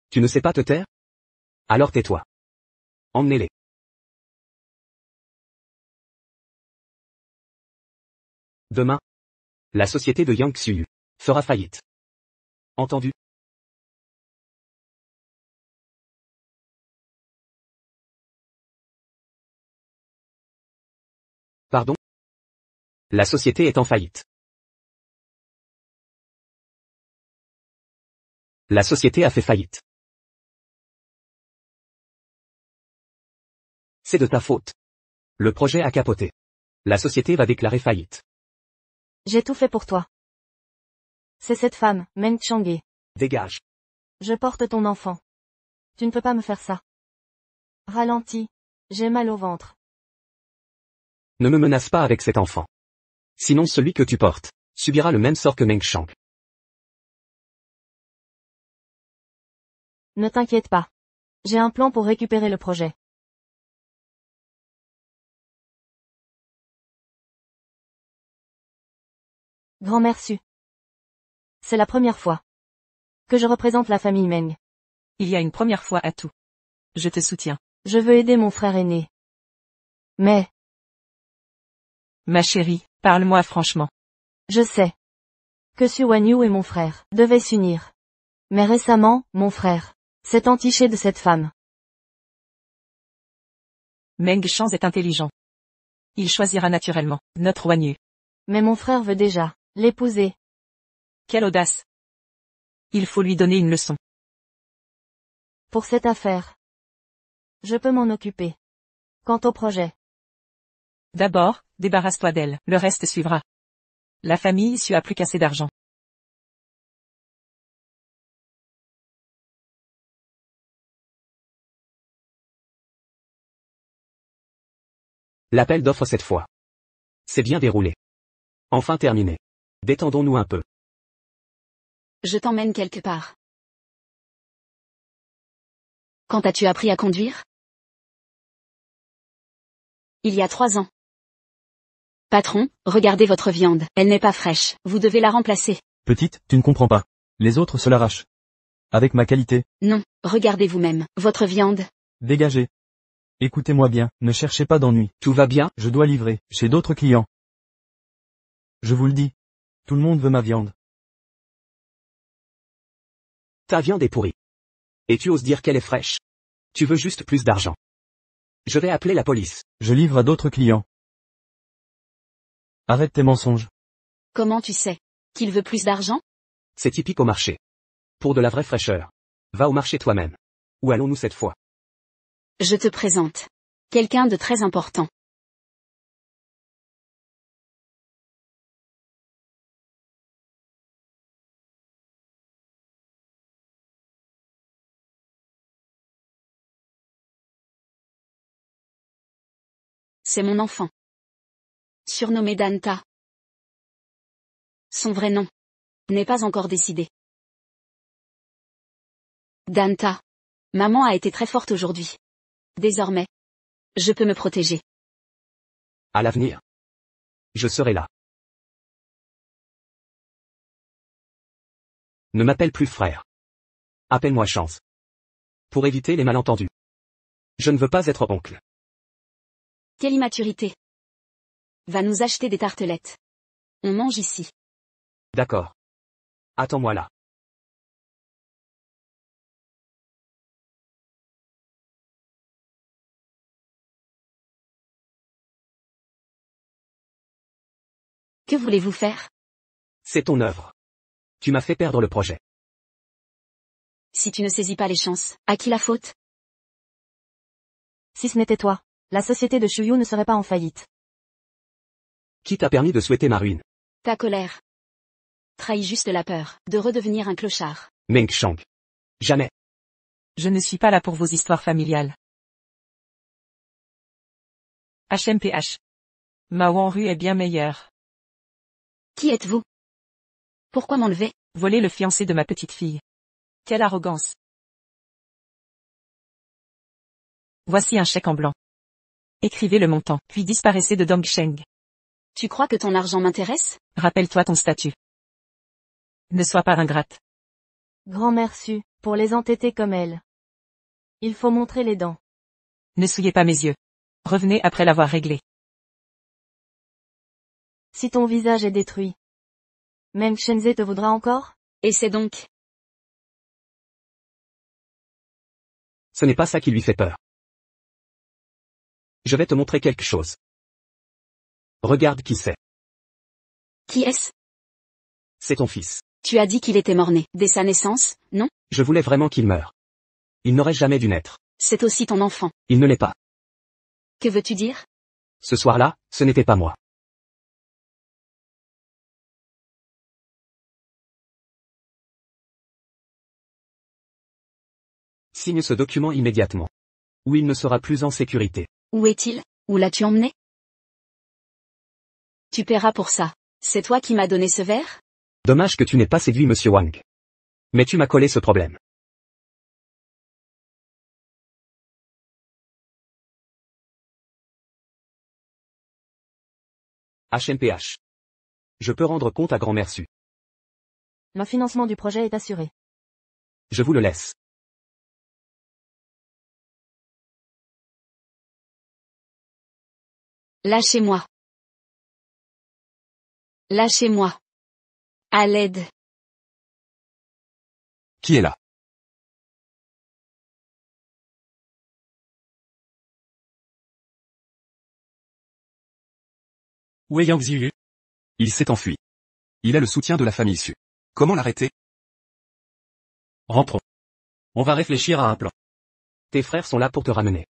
Tu ne sais pas te taire? Alors tais-toi. Emmenez-les. Demain, la société de Yang Xiu fera faillite. Entendu? Pardon? La société est en faillite. La société a fait faillite. C'est de ta faute. Le projet a capoté. La société va déclarer faillite. J'ai tout fait pour toi. C'est cette femme, Meng Chang'e. Dégage. Je porte ton enfant. Tu ne peux pas me faire ça. Ralentis. J'ai mal au ventre. Ne me menace pas avec cet enfant. Sinon celui que tu portes subira le même sort que Meng Shang. Ne t'inquiète pas. J'ai un plan pour récupérer le projet. Grand-mère Su. C'est la première fois que je représente la famille Meng. Il y a une première fois à tout. Je te soutiens. Je veux aider mon frère aîné. Mais, Ma chérie, parle-moi franchement. je sais que Su Wanyu et mon frère devaient s'unir. Mais récemment, mon frère s'est entiché de cette femme. Meng Chance est intelligent. Il choisira naturellement notre Wanyu. Mais mon frère veut déjà l'épouser. Quelle audace. Il faut lui donner une leçon. Pour cette affaire, je peux m'en occuper. Quant au projet, D'abord, débarrasse-toi d'elle, le reste suivra. La famille Su a plus qu'assez d'argent. L'appel d'offres cette fois. C'est bien déroulé. Enfin terminé. Détendons-nous un peu. Je t'emmène quelque part. Quand as-tu appris à conduire? Il y a 3 ans. Patron, regardez votre viande, elle n'est pas fraîche, vous devez la remplacer. Petite, tu ne comprends pas. Les autres se l'arrachent. Avec ma qualité. Non, regardez vous-même, votre viande. Dégagez. Écoutez-moi bien, ne cherchez pas d'ennui. Tout va bien? Je dois livrer, chez d'autres clients. Je vous le dis. Tout le monde veut ma viande. Ta viande est pourrie. Et tu oses dire qu'elle est fraîche? Tu veux juste plus d'argent. Je vais appeler la police. Je livre à d'autres clients. Arrête tes mensonges. Comment tu sais qu'il veut plus d'argent? C'est typique au marché. Pour de la vraie fraîcheur. Va au marché toi-même. Où allons-nous cette fois? Je te présente quelqu'un de très important. C'est mon enfant. Surnommé Danta. Son vrai nom n'est pas encore décidé. Danta. Maman a été très forte aujourd'hui. Désormais, je peux me protéger. À l'avenir. Je serai là. Ne m'appelle plus frère. Appelle-moi Chance. Pour éviter les malentendus. Je ne veux pas être oncle. Quelle immaturité. Va nous acheter des tartelettes. On mange ici. D'accord. Attends-moi là. Que voulez-vous faire? C'est ton œuvre. Tu m'as fait perdre le projet. Si tu ne saisis pas les chances, à qui la faute? Si ce n'était toi, la société de Shuyu ne serait pas en faillite. Qui t'a permis de souhaiter ma ruine? Ta colère trahit juste la peur de redevenir un clochard. Meng Shang. Jamais. Je ne suis pas là pour vos histoires familiales. HMPH. Ma Wanru est bien meilleure. Qui êtes-vous? Pourquoi m'enlever? Voler le fiancé de ma petite fille. Quelle arrogance. Voici un chèque en blanc. Écrivez le montant, puis disparaissez de Dongsheng. Tu crois que ton argent m'intéresse? Rappelle-toi ton statut. Ne sois pas ingrate. Grand-mère Su, pour les entêter comme elle. Il faut montrer les dents. Ne souillez pas mes yeux. Revenez après l'avoir réglé. Si ton visage est détruit, Meng Shenzhe te voudra encore? Et c'est donc. Ce n'est pas ça qui lui fait peur. Je vais te montrer quelque chose. Regarde qui c'est. Qui est-ce? C'est ton fils. Tu as dit qu'il était mort-né, dès sa naissance, non? Je voulais vraiment qu'il meure. Il n'aurait jamais dû naître. C'est aussi ton enfant. Il ne l'est pas. Que veux-tu dire? Ce soir-là, ce n'était pas moi. Signe ce document immédiatement. Ou il ne sera plus en sécurité. Où est-il? Où l'as-tu emmené? Tu paieras pour ça. C'est toi qui m'as donné ce verre? Dommage que tu n'aies pas séduit Monsieur Wang. Mais tu m'as collé ce problème. HMPH. Je peux rendre compte à grand-mère Su. Le financement du projet est assuré. Je vous le laisse. Lâchez-moi. Lâchez-moi. À l'aide. Qui est là? Où est Yang Ziyu? Il s'est enfui. Il est le soutien de la famille Su. Comment l'arrêter? Rentrons. On va réfléchir à un plan. Tes frères sont là pour te ramener.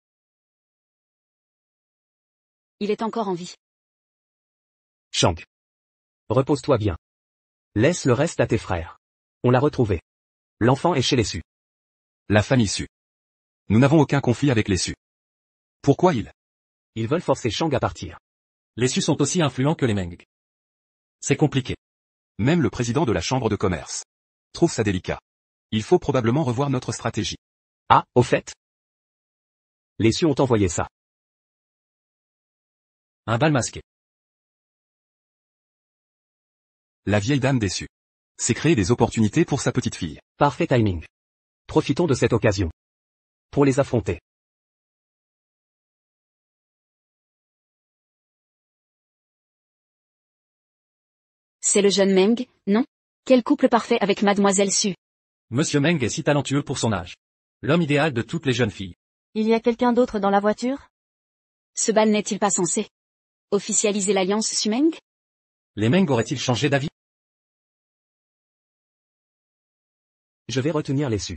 Il est encore en vie. Shang. Repose-toi bien. Laisse le reste à tes frères. On l'a retrouvé. L'enfant est chez les Su. La famille Su. Nous n'avons aucun conflit avec les Su. Pourquoi Ils veulent forcer Shang à partir. Les Su sont aussi influents que les Meng. C'est compliqué. Même le président de la chambre de commerce trouve ça délicat. Il faut probablement revoir notre stratégie. Ah, au fait? Les Su ont envoyé ça. Un bal masqué. La vieille dame déçue. C'est créer des opportunités pour sa petite fille. Parfait timing. Profitons de cette occasion. Pour les affronter. C'est le jeune Meng, non? Quel couple parfait avec Mademoiselle Su. Monsieur Meng est si talentueux pour son âge. L'homme idéal de toutes les jeunes filles. Il y a quelqu'un d'autre dans la voiture? Ce bal n'est-il pas censé officialiser l'alliance Su-Meng? Les Meng auraient-ils changé d'avis? Je vais retenir les Su.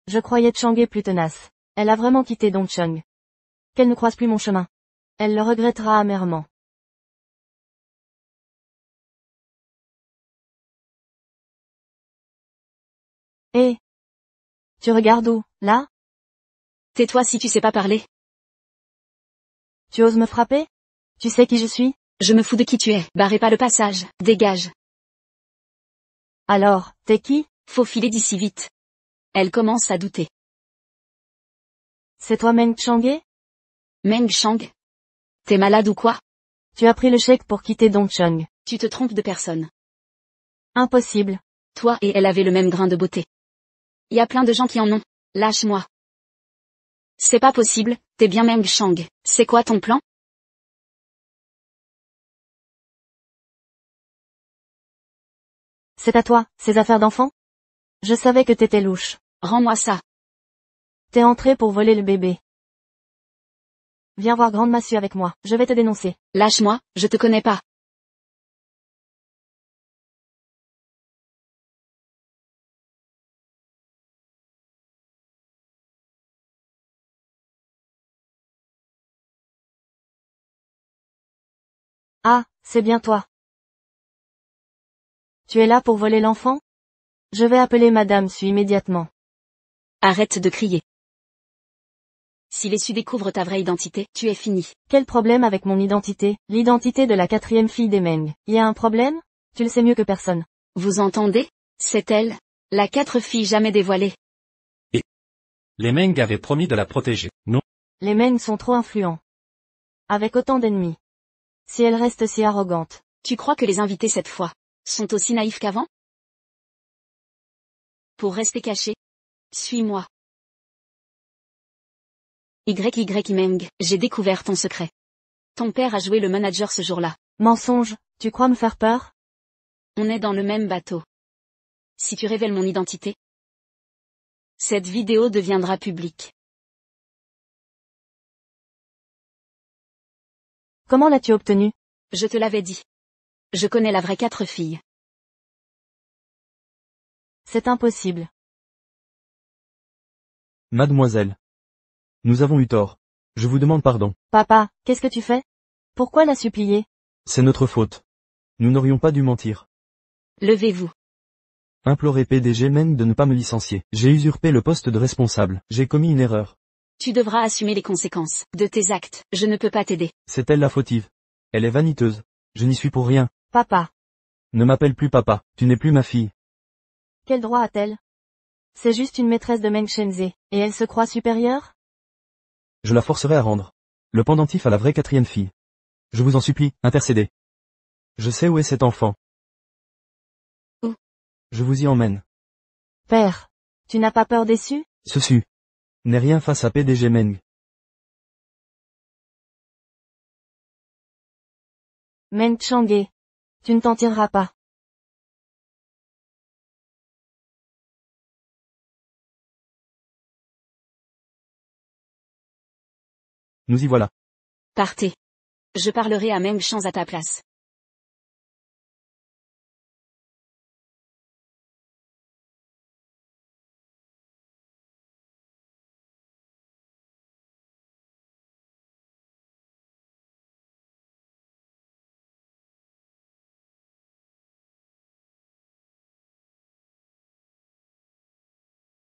Je croyais Chang'e plus tenace. Elle a vraiment quitté Dongcheng. Qu'elle ne croise plus mon chemin. Elle le regrettera amèrement. Hé! Tu regardes où, là? Tais-toi si tu sais pas parler. Tu oses me frapper? Tu sais qui je suis? Je me fous de qui tu es. Barrez pas le passage. Dégage. Alors, t'es qui? Faut filer d'ici vite. Elle commence à douter. C'est toi Meng Chang'e? Meng Shang? T'es malade ou quoi? Tu as pris le chèque pour quitter Dongcheng. Tu te trompes de personne. Impossible. Toi et elle avez le même grain de beauté. Y a plein de gens qui en ont. Lâche-moi. C'est pas possible, t'es bien Meng Shang. C'est quoi ton plan? C'est à toi, ces affaires d'enfant? Je savais que t'étais louche. Rends-moi ça. T'es entré pour voler le bébé. Viens voir Grande Massue avec moi, je vais te dénoncer. Lâche-moi, je te connais pas. Ah, c'est bien toi. Tu es là pour voler l'enfant? Je vais appeler Madame Sue immédiatement. Arrête de crier. Si les Su découvrent ta vraie identité, tu es fini. Quel problème avec mon identité, l'identité de la 4e fille des Meng? Y a un problème? Tu le sais mieux que personne. Vous entendez? C'est elle, la 4 fille jamais dévoilée. Les Meng avaient promis de la protéger. Non. Les Meng sont trop influents. Avec autant d'ennemis. Si elle reste si arrogante. Tu crois que les invités cette fois sont aussi naïfs qu'avant? Pour rester caché, suis-moi. YY Meng, j'ai découvert ton secret. Ton père a joué le manager ce jour-là. Mensonge, tu crois me faire peur? On est dans le même bateau. Si tu révèles mon identité, cette vidéo deviendra publique. Comment l'as-tu obtenu? Je te l'avais dit. Je connais la vraie 4 fille. C'est impossible. Mademoiselle. Nous avons eu tort. Je vous demande pardon. Papa, qu'est-ce que tu fais? Pourquoi la supplier? C'est notre faute. Nous n'aurions pas dû mentir. Levez-vous. Implorer PDG Meng de ne pas me licencier. J'ai usurpé le poste de responsable. J'ai commis une erreur. Tu devras assumer les conséquences de tes actes. Je ne peux pas t'aider. C'est elle la fautive. Elle est vaniteuse. Je n'y suis pour rien. Papa. Ne m'appelle plus papa. Tu n'es plus ma fille. Quel droit a-t-elle? C'est juste une maîtresse de Meng Shenzhe, et elle se croit supérieure? Je la forcerai à rendre le pendentif à la vraie 4e fille. Je vous en supplie, intercédez. Je sais où est cet enfant. Où? Je vous y emmène. Père. Tu n'as pas peur des Su? Ce n'est rien face à PDG Meng. Meng Chang'e. Tu ne t'en tireras pas. Nous y voilà. Partez. Je parlerai à Meng Chang à ta place.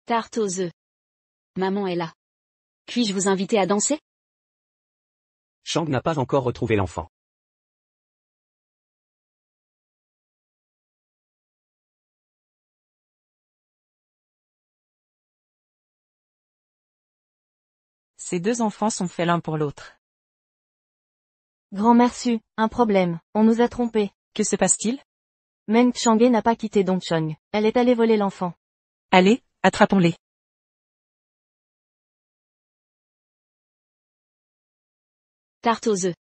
Tarte aux œufs. Maman est là. Puis-je vous inviter à danser? Chang n'a pas encore retrouvé l'enfant. Ces deux enfants sont faits l'un pour l'autre. Grand-mère Su, un problème, on nous a trompés. Que se passe-t-il? Meng Chang'e n'a pas quitté Dongcheng. Elle est allée voler l'enfant. Allez, attrapons-les. Tarte aux œufs.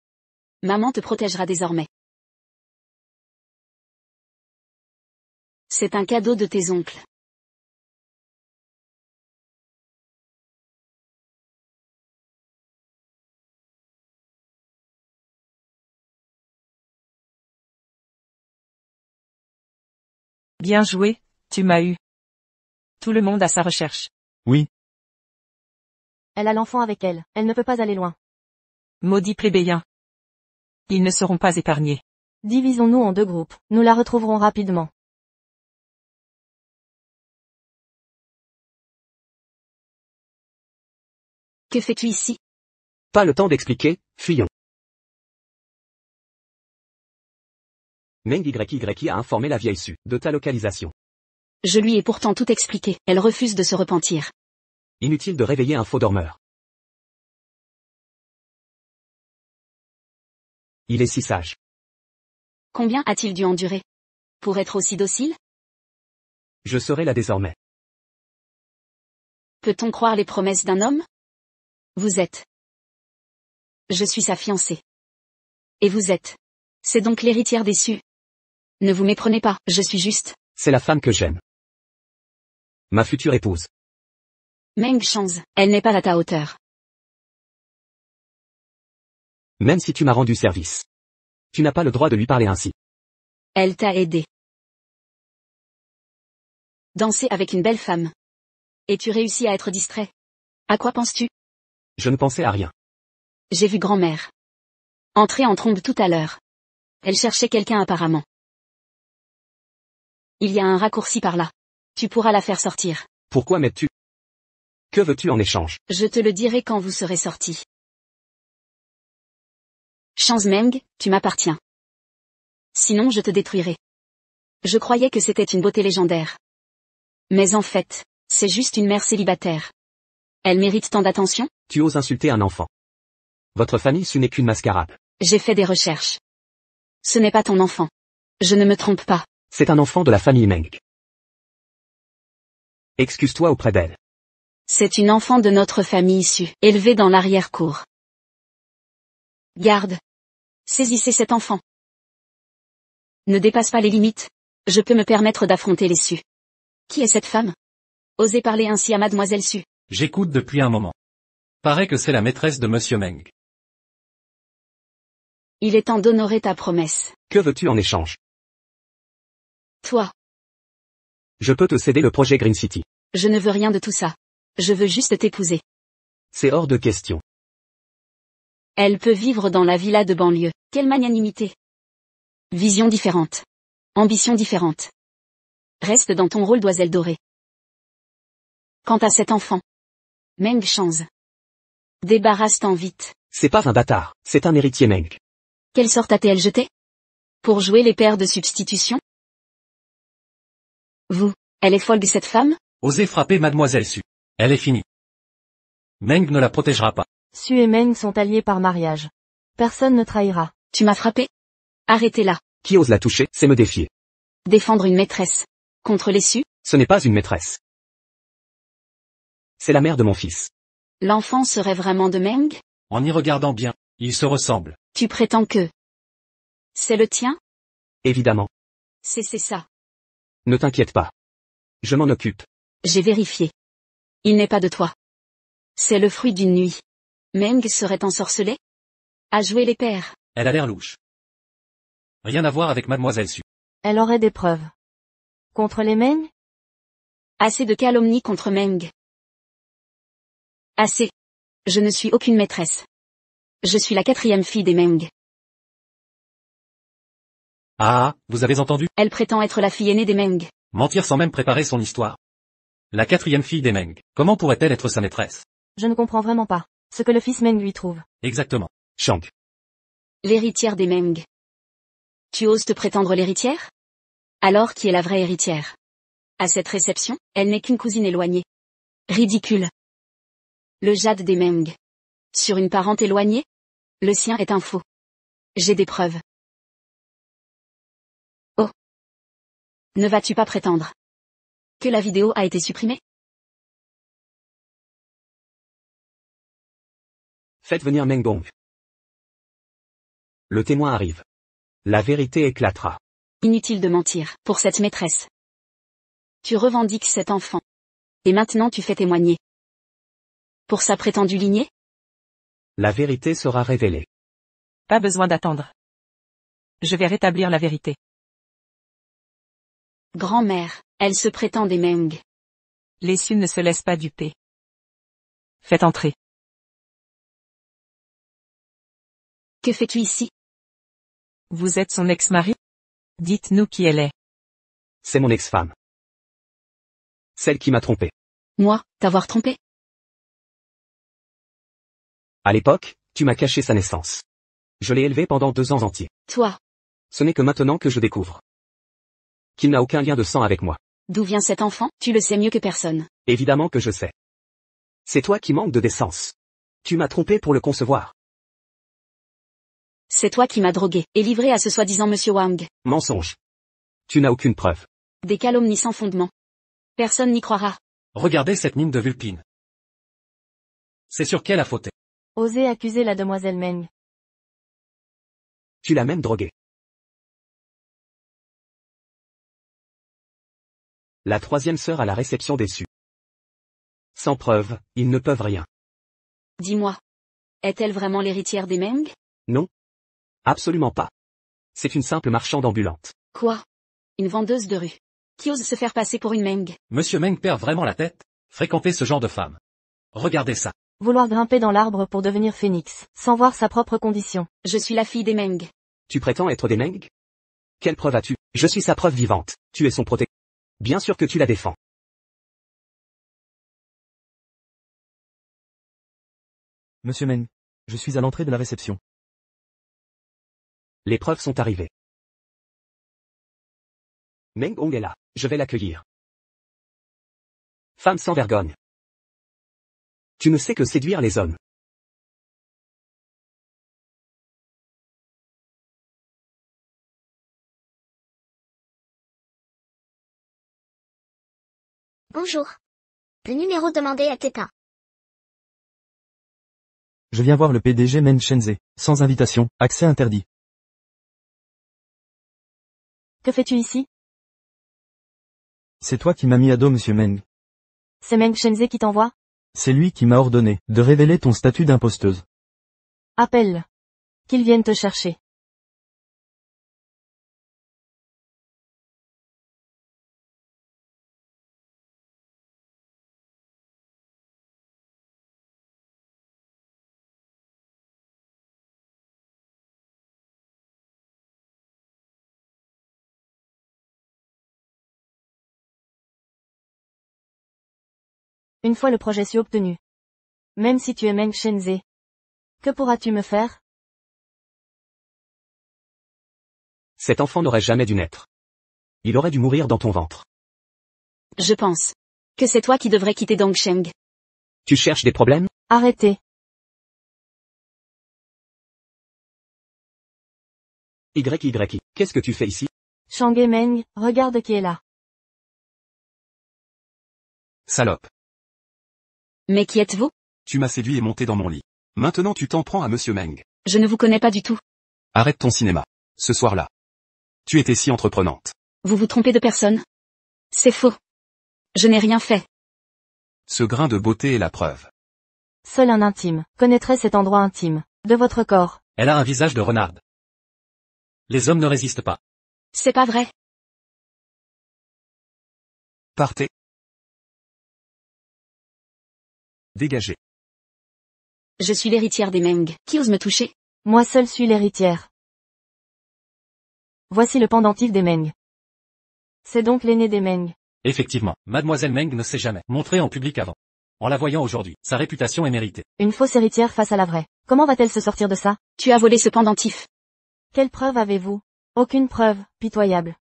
Maman te protégera désormais. C'est un cadeau de tes oncles. Bien joué, tu m'as eu. Tout le monde à sa recherche. Oui. Elle a l'enfant avec elle, elle ne peut pas aller loin. Maudits plébéiens. Ils ne seront pas épargnés. Divisons-nous en 2 groupes, nous la retrouverons rapidement. Que fais-tu ici? Pas le temps d'expliquer, fuyons. Meng YY a informé la vieille Su de ta localisation. Je lui ai pourtant tout expliqué, elle refuse de se repentir. Inutile de réveiller un faux dormeur. Il est si sage. Combien a-t-il dû endurer pour être aussi docile? Je serai là désormais. Peut-on croire les promesses d'un homme? Vous êtes. Je suis sa fiancée. Et vous êtes. C'est donc l'héritière déçue. Ne vous méprenez pas, je suis juste. C'est la femme que j'aime. Ma future épouse. Meng Chang, elle n'est pas à ta hauteur. Même si tu m'as rendu service. Tu n'as pas le droit de lui parler ainsi. Elle t'a aidé. Danser avec une belle femme. Et tu réussis à être distrait. À quoi penses-tu? Je ne pensais à rien. J'ai vu grand-mère. Entrer en trombe tout à l'heure. Elle cherchait quelqu'un apparemment. Il y a un raccourci par là. Tu pourras la faire sortir. Pourquoi m'aides-tu? Que veux-tu en échange? Je te le dirai quand vous serez sortis. Chance Meng, tu m'appartiens. Sinon je te détruirai. Je croyais que c'était une beauté légendaire. Mais en fait, c'est juste une mère célibataire. Elle mérite tant d'attention? Tu oses insulter un enfant. Votre famille ce n'est qu'une mascarade. J'ai fait des recherches. Ce n'est pas ton enfant. Je ne me trompe pas. C'est un enfant de la famille Meng. Excuse-toi auprès d'elle. C'est une enfant de notre famille issue, élevée dans l'arrière-cour. Garde. Saisissez cet enfant. Ne dépasse pas les limites. Je peux me permettre d'affronter les Su. Qui est cette femme? Osez parler ainsi à mademoiselle Su. J'écoute depuis un moment. Paraît que c'est la maîtresse de monsieur Meng. Il est temps d'honorer ta promesse. Que veux-tu en échange? Toi. Je peux te céder le projet Green City. Je ne veux rien de tout ça. Je veux juste t'épouser. C'est hors de question. Elle peut vivre dans la villa de banlieue. Quelle magnanimité. Vision différente. Ambition différente. Reste dans ton rôle d'oiselle dorée. Quant à cet enfant. Meng Chanze. Débarrasse-t'en vite. C'est pas un bâtard, c'est un héritier Meng. Quelle sorte a-t-elle jeté? Pour jouer les pères de substitution? Vous, elle est folle de cette femme? Osez frapper mademoiselle Su. Elle est finie. Meng ne la protégera pas. Su et Meng sont alliés par mariage. Personne ne trahira. Tu m'as frappé? Arrêtez-la. Qui ose la toucher, c'est me défier. Défendre une maîtresse. Contre les Su? Ce n'est pas une maîtresse. C'est la mère de mon fils. L'enfant serait vraiment de Meng? En y regardant bien, ils se ressemblent. Tu prétends que... C'est le tien? Évidemment. C'est ça. Ne t'inquiète pas. Je m'en occupe. J'ai vérifié. Il n'est pas de toi. C'est le fruit d'une nuit. Meng serait ensorcelé? À jouer les pères. Elle a l'air louche. Rien à voir avec mademoiselle Su. Elle aurait des preuves. Contre les Meng? Assez de calomnies contre Meng. Assez. Je ne suis aucune maîtresse. Je suis la 4e fille des Meng. Ah, vous avez entendu? Elle prétend être la fille aînée des Meng. Mentir sans même préparer son histoire. La 4e fille des Meng. Comment pourrait-elle être sa maîtresse? Je ne comprends vraiment pas. Ce que le fils Meng lui trouve. Exactement. Shang. L'héritière des Meng. Tu oses te prétendre l'héritière? Alors qui est la vraie héritière? À cette réception, elle n'est qu'une cousine éloignée. Ridicule. Le jade des Meng. Sur une parente éloignée? Le sien est un faux. J'ai des preuves. Oh. Ne vas-tu pas prétendre que la vidéo a été supprimée? Faites venir Meng Gong. Le témoin arrive. La vérité éclatera. Inutile de mentir, pour cette maîtresse. Tu revendiques cet enfant. Et maintenant tu fais témoigner. Pour sa prétendue lignée? La vérité sera révélée. Pas besoin d'attendre. Je vais rétablir la vérité. Grand-mère, elle se prétend des Meng. Les Su ne se laissent pas duper. Faites entrer. Que fais-tu ici? Vous êtes son ex-mari? Dites-nous qui elle est. C'est mon ex-femme. Celle qui m'a trompé. Moi, t'avoir trompé? À l'époque, tu m'as caché sa naissance. Je l'ai élevée pendant 2 ans entiers. Toi. Ce n'est que maintenant que je découvre qu'il n'a aucun lien de sang avec moi. D'où vient cet enfant? Tu le sais mieux que personne. Évidemment que je sais. C'est toi qui manques de décence. Tu m'as trompé pour le concevoir. C'est toi qui m'as drogué, et livré à ce soi-disant monsieur Wang. Mensonge. Tu n'as aucune preuve. Des calomnies sans fondement. Personne n'y croira. Regardez cette mine de Vulpine. C'est sur qu'elle a fauté. Osez accuser la demoiselle Meng. Tu l'as même droguée. La 3e sœur à la réception des Su. Sans preuve, ils ne peuvent rien. Dis-moi. Est-elle vraiment l'héritière des Meng? Non. Absolument pas. C'est une simple marchande ambulante. Quoi? Une vendeuse de rue. Qui ose se faire passer pour une Meng? Monsieur Meng perd vraiment la tête? Fréquenter ce genre de femme. Regardez ça. Vouloir grimper dans l'arbre pour devenir phénix, sans voir sa propre condition. Je suis la fille des Meng. Tu prétends être des Meng? Quelle preuve as-tu? Je suis sa preuve vivante. Tu es son protecteur. Bien sûr que tu la défends. Monsieur Meng. Je suis à l'entrée de la réception. Les preuves sont arrivées. Meng Hong est là. Je vais l'accueillir. Femme sans vergogne. Tu ne sais que séduire les hommes. Bonjour. Le numéro demandé est éteint. Je viens voir le PDG Meng Shenzhe. Sans invitation, accès interdit. Que fais-tu ici? C'est toi qui m'as mis à dos monsieur Meng. C'est Meng Shenzhe qui t'envoie? C'est lui qui m'a ordonné de révéler ton statut d'imposteuse. Appelle-le. Qu'il vienne te chercher. Une fois le projet su obtenu. Même si tu es Meng Shenzhe. Que pourras-tu me faire? Cet enfant n'aurait jamais dû naître. Il aurait dû mourir dans ton ventre. Je pense que c'est toi qui devrais quitter Dongsheng. Tu cherches des problèmes? Arrêtez. YY. Qu'est-ce que tu fais ici? Chang'e Meng, regarde qui est là. Salope. Mais qui êtes-vous? Tu m'as séduit et monté dans mon lit. Maintenant tu t'en prends à monsieur Meng. Je ne vous connais pas du tout. Arrête ton cinéma. Ce soir-là. Tu étais si entreprenante. Vous vous trompez de personne. C'est faux. Je n'ai rien fait. Ce grain de beauté est la preuve. Seul un intime connaîtrait cet endroit intime de votre corps. Elle a un visage de renarde. Les hommes ne résistent pas. C'est pas vrai. Partez. Dégagez. Je suis l'héritière des Meng. Qui ose me toucher? Moi seule suis l'héritière. Voici le pendentif des Meng. C'est donc l'aîné des Meng. Effectivement, Mademoiselle Meng ne s'est jamais montrée en public avant. En la voyant aujourd'hui, sa réputation est méritée. Une fausse héritière face à la vraie. Comment va-t-elle se sortir de ça? Tu as volé ce pendentif. Quelle preuve avez-vous? Aucune preuve, pitoyable.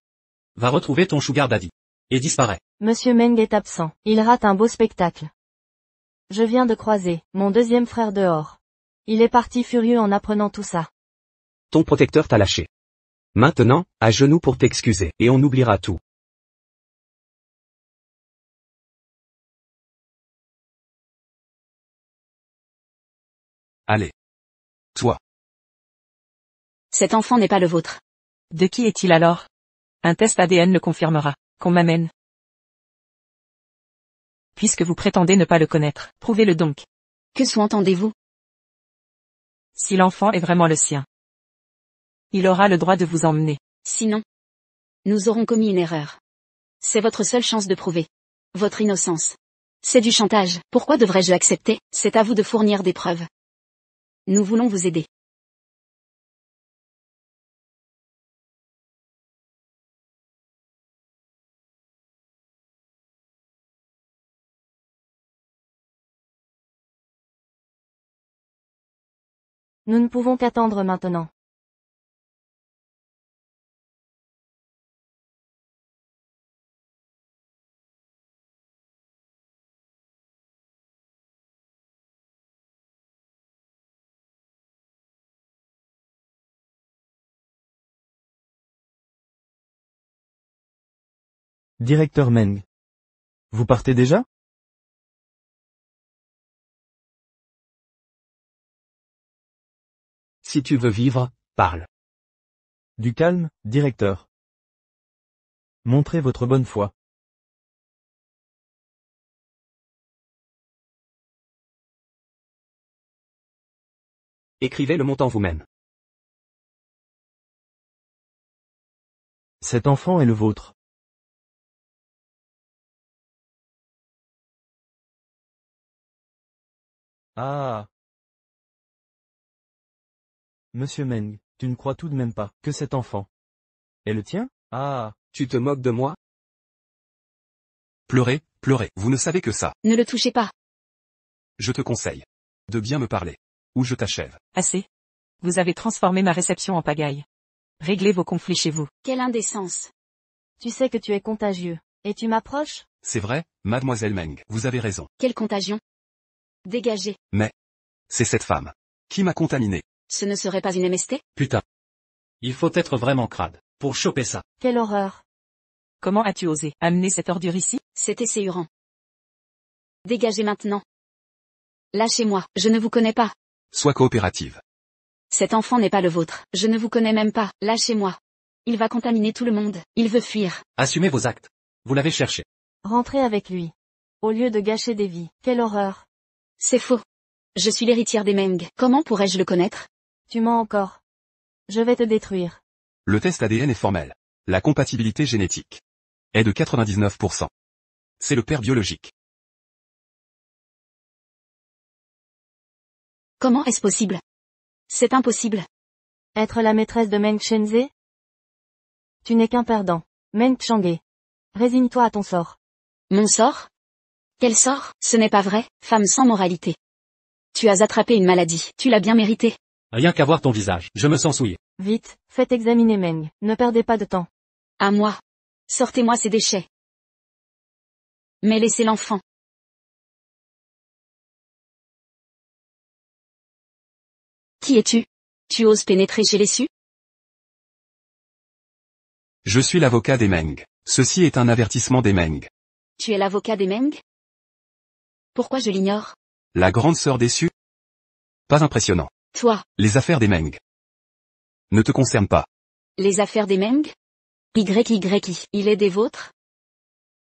Va retrouver ton sugar daddy. Et disparaît. Monsieur Meng est absent. Il rate un beau spectacle. Je viens de croiser mon deuxième frère dehors. Il est parti furieux en apprenant tout ça. Ton protecteur t'a lâché. Maintenant, à genoux pour t'excuser, et on oubliera tout. Allez. Toi. Cet enfant n'est pas le vôtre. De qui est-il alors? Un test ADN le confirmera. Qu'on m'amène. Puisque vous prétendez ne pas le connaître, prouvez-le donc. Que sous-entendez-vous? Si l'enfant est vraiment le sien. Il aura le droit de vous emmener. Sinon, nous aurons commis une erreur. C'est votre seule chance de prouver votre innocence. C'est du chantage. Pourquoi devrais-je accepter? C'est à vous de fournir des preuves. Nous voulons vous aider. Nous ne pouvons qu'attendre maintenant. Directeur Meng. Vous partez déjà? Si tu veux vivre, parle. Du calme, directeur. Montrez votre bonne foi. Écrivez le montant vous-même. Cet enfant est le vôtre. Ah. Monsieur Meng, tu ne crois tout de même pas que cet enfant est le tien? Ah. Tu te moques de moi? Pleurez, pleurez, vous ne savez que ça. Ne le touchez pas. Je te conseille de bien me parler. Ou je t'achève. Assez. Vous avez transformé ma réception en pagaille. Réglez vos conflits chez vous. Quelle indécence. Tu sais que tu es contagieux. Et tu m'approches? C'est vrai, mademoiselle Meng, vous avez raison. Quelle contagion. Dégagez. Mais, c'est cette femme qui m'a contaminé. Ce ne serait pas une MST? Putain. Il faut être vraiment crade pour choper ça. Quelle horreur. Comment as-tu osé amener cette ordure ici? C'est esséurant. Dégagez maintenant. Lâchez-moi, je ne vous connais pas. Sois coopérative. Cet enfant n'est pas le vôtre, je ne vous connais même pas, lâchez-moi. Il va contaminer tout le monde, il veut fuir. Assumez vos actes. Vous l'avez cherché. Rentrez avec lui. Au lieu de gâcher des vies. Quelle horreur. C'est faux. Je suis l'héritière des Meng, comment pourrais-je le connaître? Tu mens encore. Je vais te détruire. Le test ADN est formel. La compatibilité génétique est de 99%. C'est le père biologique. Comment est-ce possible? C'est impossible. Être la maîtresse de Meng Shenzhe? Tu n'es qu'un perdant. Meng Chang'e. Résigne-toi à ton sort. Mon sort? Quel sort? Ce n'est pas vrai, femme sans moralité. Tu as attrapé une maladie, tu l'as bien mérité. Rien qu'à voir ton visage, je me sens souillé. Vite, faites examiner Meng. Ne perdez pas de temps. À moi. Sortez-moi ces déchets. Mais laissez l'enfant. Qui es-tu? Tu oses pénétrer chez les Su? Je suis l'avocat des Meng. Ceci est un avertissement des Meng. Tu es l'avocat des Meng? Pourquoi je l'ignore? La grande sœur déçue? Pas impressionnant. Toi, Les affaires des Meng ne te concernent pas. les affaires des Meng? YYI, il est des vôtres?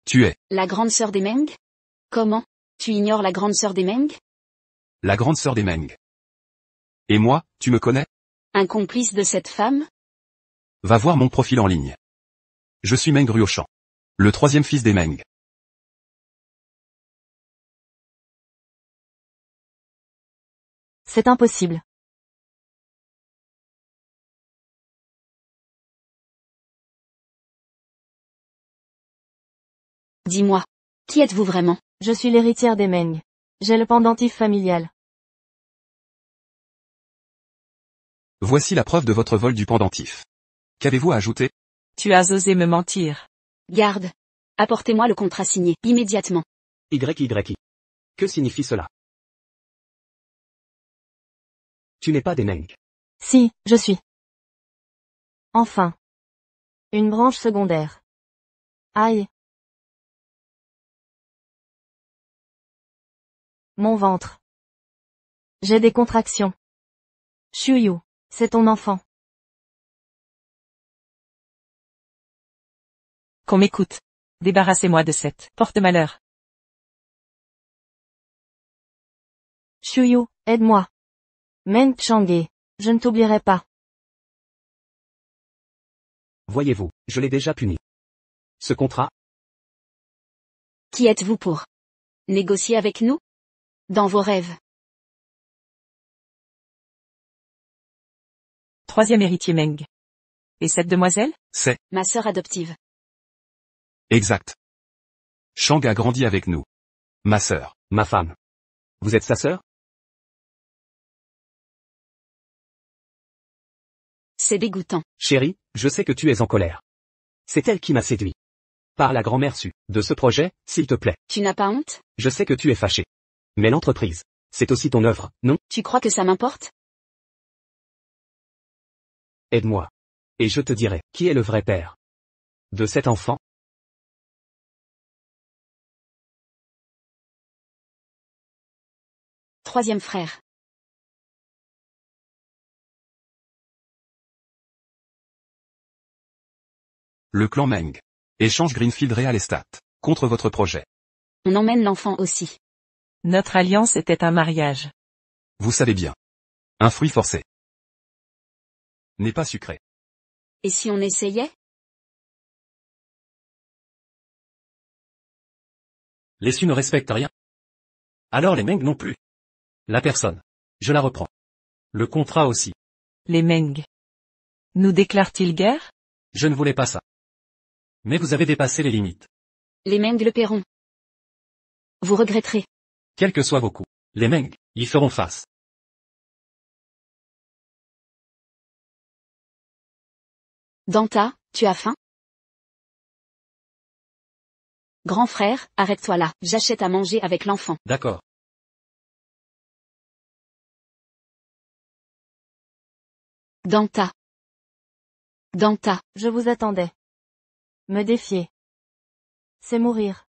Tu es La grande sœur des Meng? Comment? Tu ignores la grande sœur des Meng? la grande sœur des Meng. Et moi, tu me connais? Un complice de cette femme? Va voir mon profil en ligne. Je suis Meng Ruochan. Le troisième fils des Meng. C'est impossible. Dis-moi. Qui êtes-vous vraiment? Je suis l'héritière des Meng. J'ai le pendentif familial. Voici la preuve de votre vol du pendentif. Qu'avez-vous à ajouter? Tu as osé me mentir. Garde. Apportez-moi le contrat signé, immédiatement. YYI. Que signifie cela? Tu n'es pas des Meng. Si, je suis. Enfin. Une branche secondaire. Aïe. Mon ventre. J'ai des contractions. Shuyu, c'est ton enfant. Qu'on m'écoute. Débarrassez-moi de cette porte-malheur. Shuyu, aide-moi. Meng Chang'e, je ne t'oublierai pas. Voyez-vous, je l'ai déjà puni. Ce contrat? Qui êtes-vous pour négocier avec nous? Dans vos rêves. Troisième héritier Meng. Et cette demoiselle? C'est Ma sœur adoptive. exact. Shang a grandi avec nous. Ma sœur. Ma femme. Vous êtes sa sœur? C'est dégoûtant. Chérie, je sais que tu es en colère. C'est elle qui m'a séduit. Parle à grand-mère Su de ce projet, s'il te plaît. Tu n'as pas honte? Je sais que tu es fâché. Mais l'entreprise, c'est aussi ton œuvre, non? Tu crois que ça m'importe? Aide-moi. Et je te dirai, qui est le vrai père de cet enfant? Troisième frère. Le clan Meng. Échange Greenfield Real Estate. Contre votre projet. On emmène l'enfant aussi. Notre alliance était un mariage. Vous savez bien. Un fruit forcé n'est pas sucré. Et si on essayait? Les Sioux ne respectent rien. Alors les Meng non plus. La personne. Je la reprends. Le contrat aussi. Les Meng. Nous déclarent-ils guerre? Je ne voulais pas ça. Mais vous avez dépassé les limites. Les Meng le paieront. Vous regretterez. Quels que soient vos coups. Les Meng, y feront face. Danta, tu as faim? Grand frère, arrête-toi là, j'achète à manger avec l'enfant. D'accord. Danta. Danta. Je vous attendais. Me défier. C'est mourir.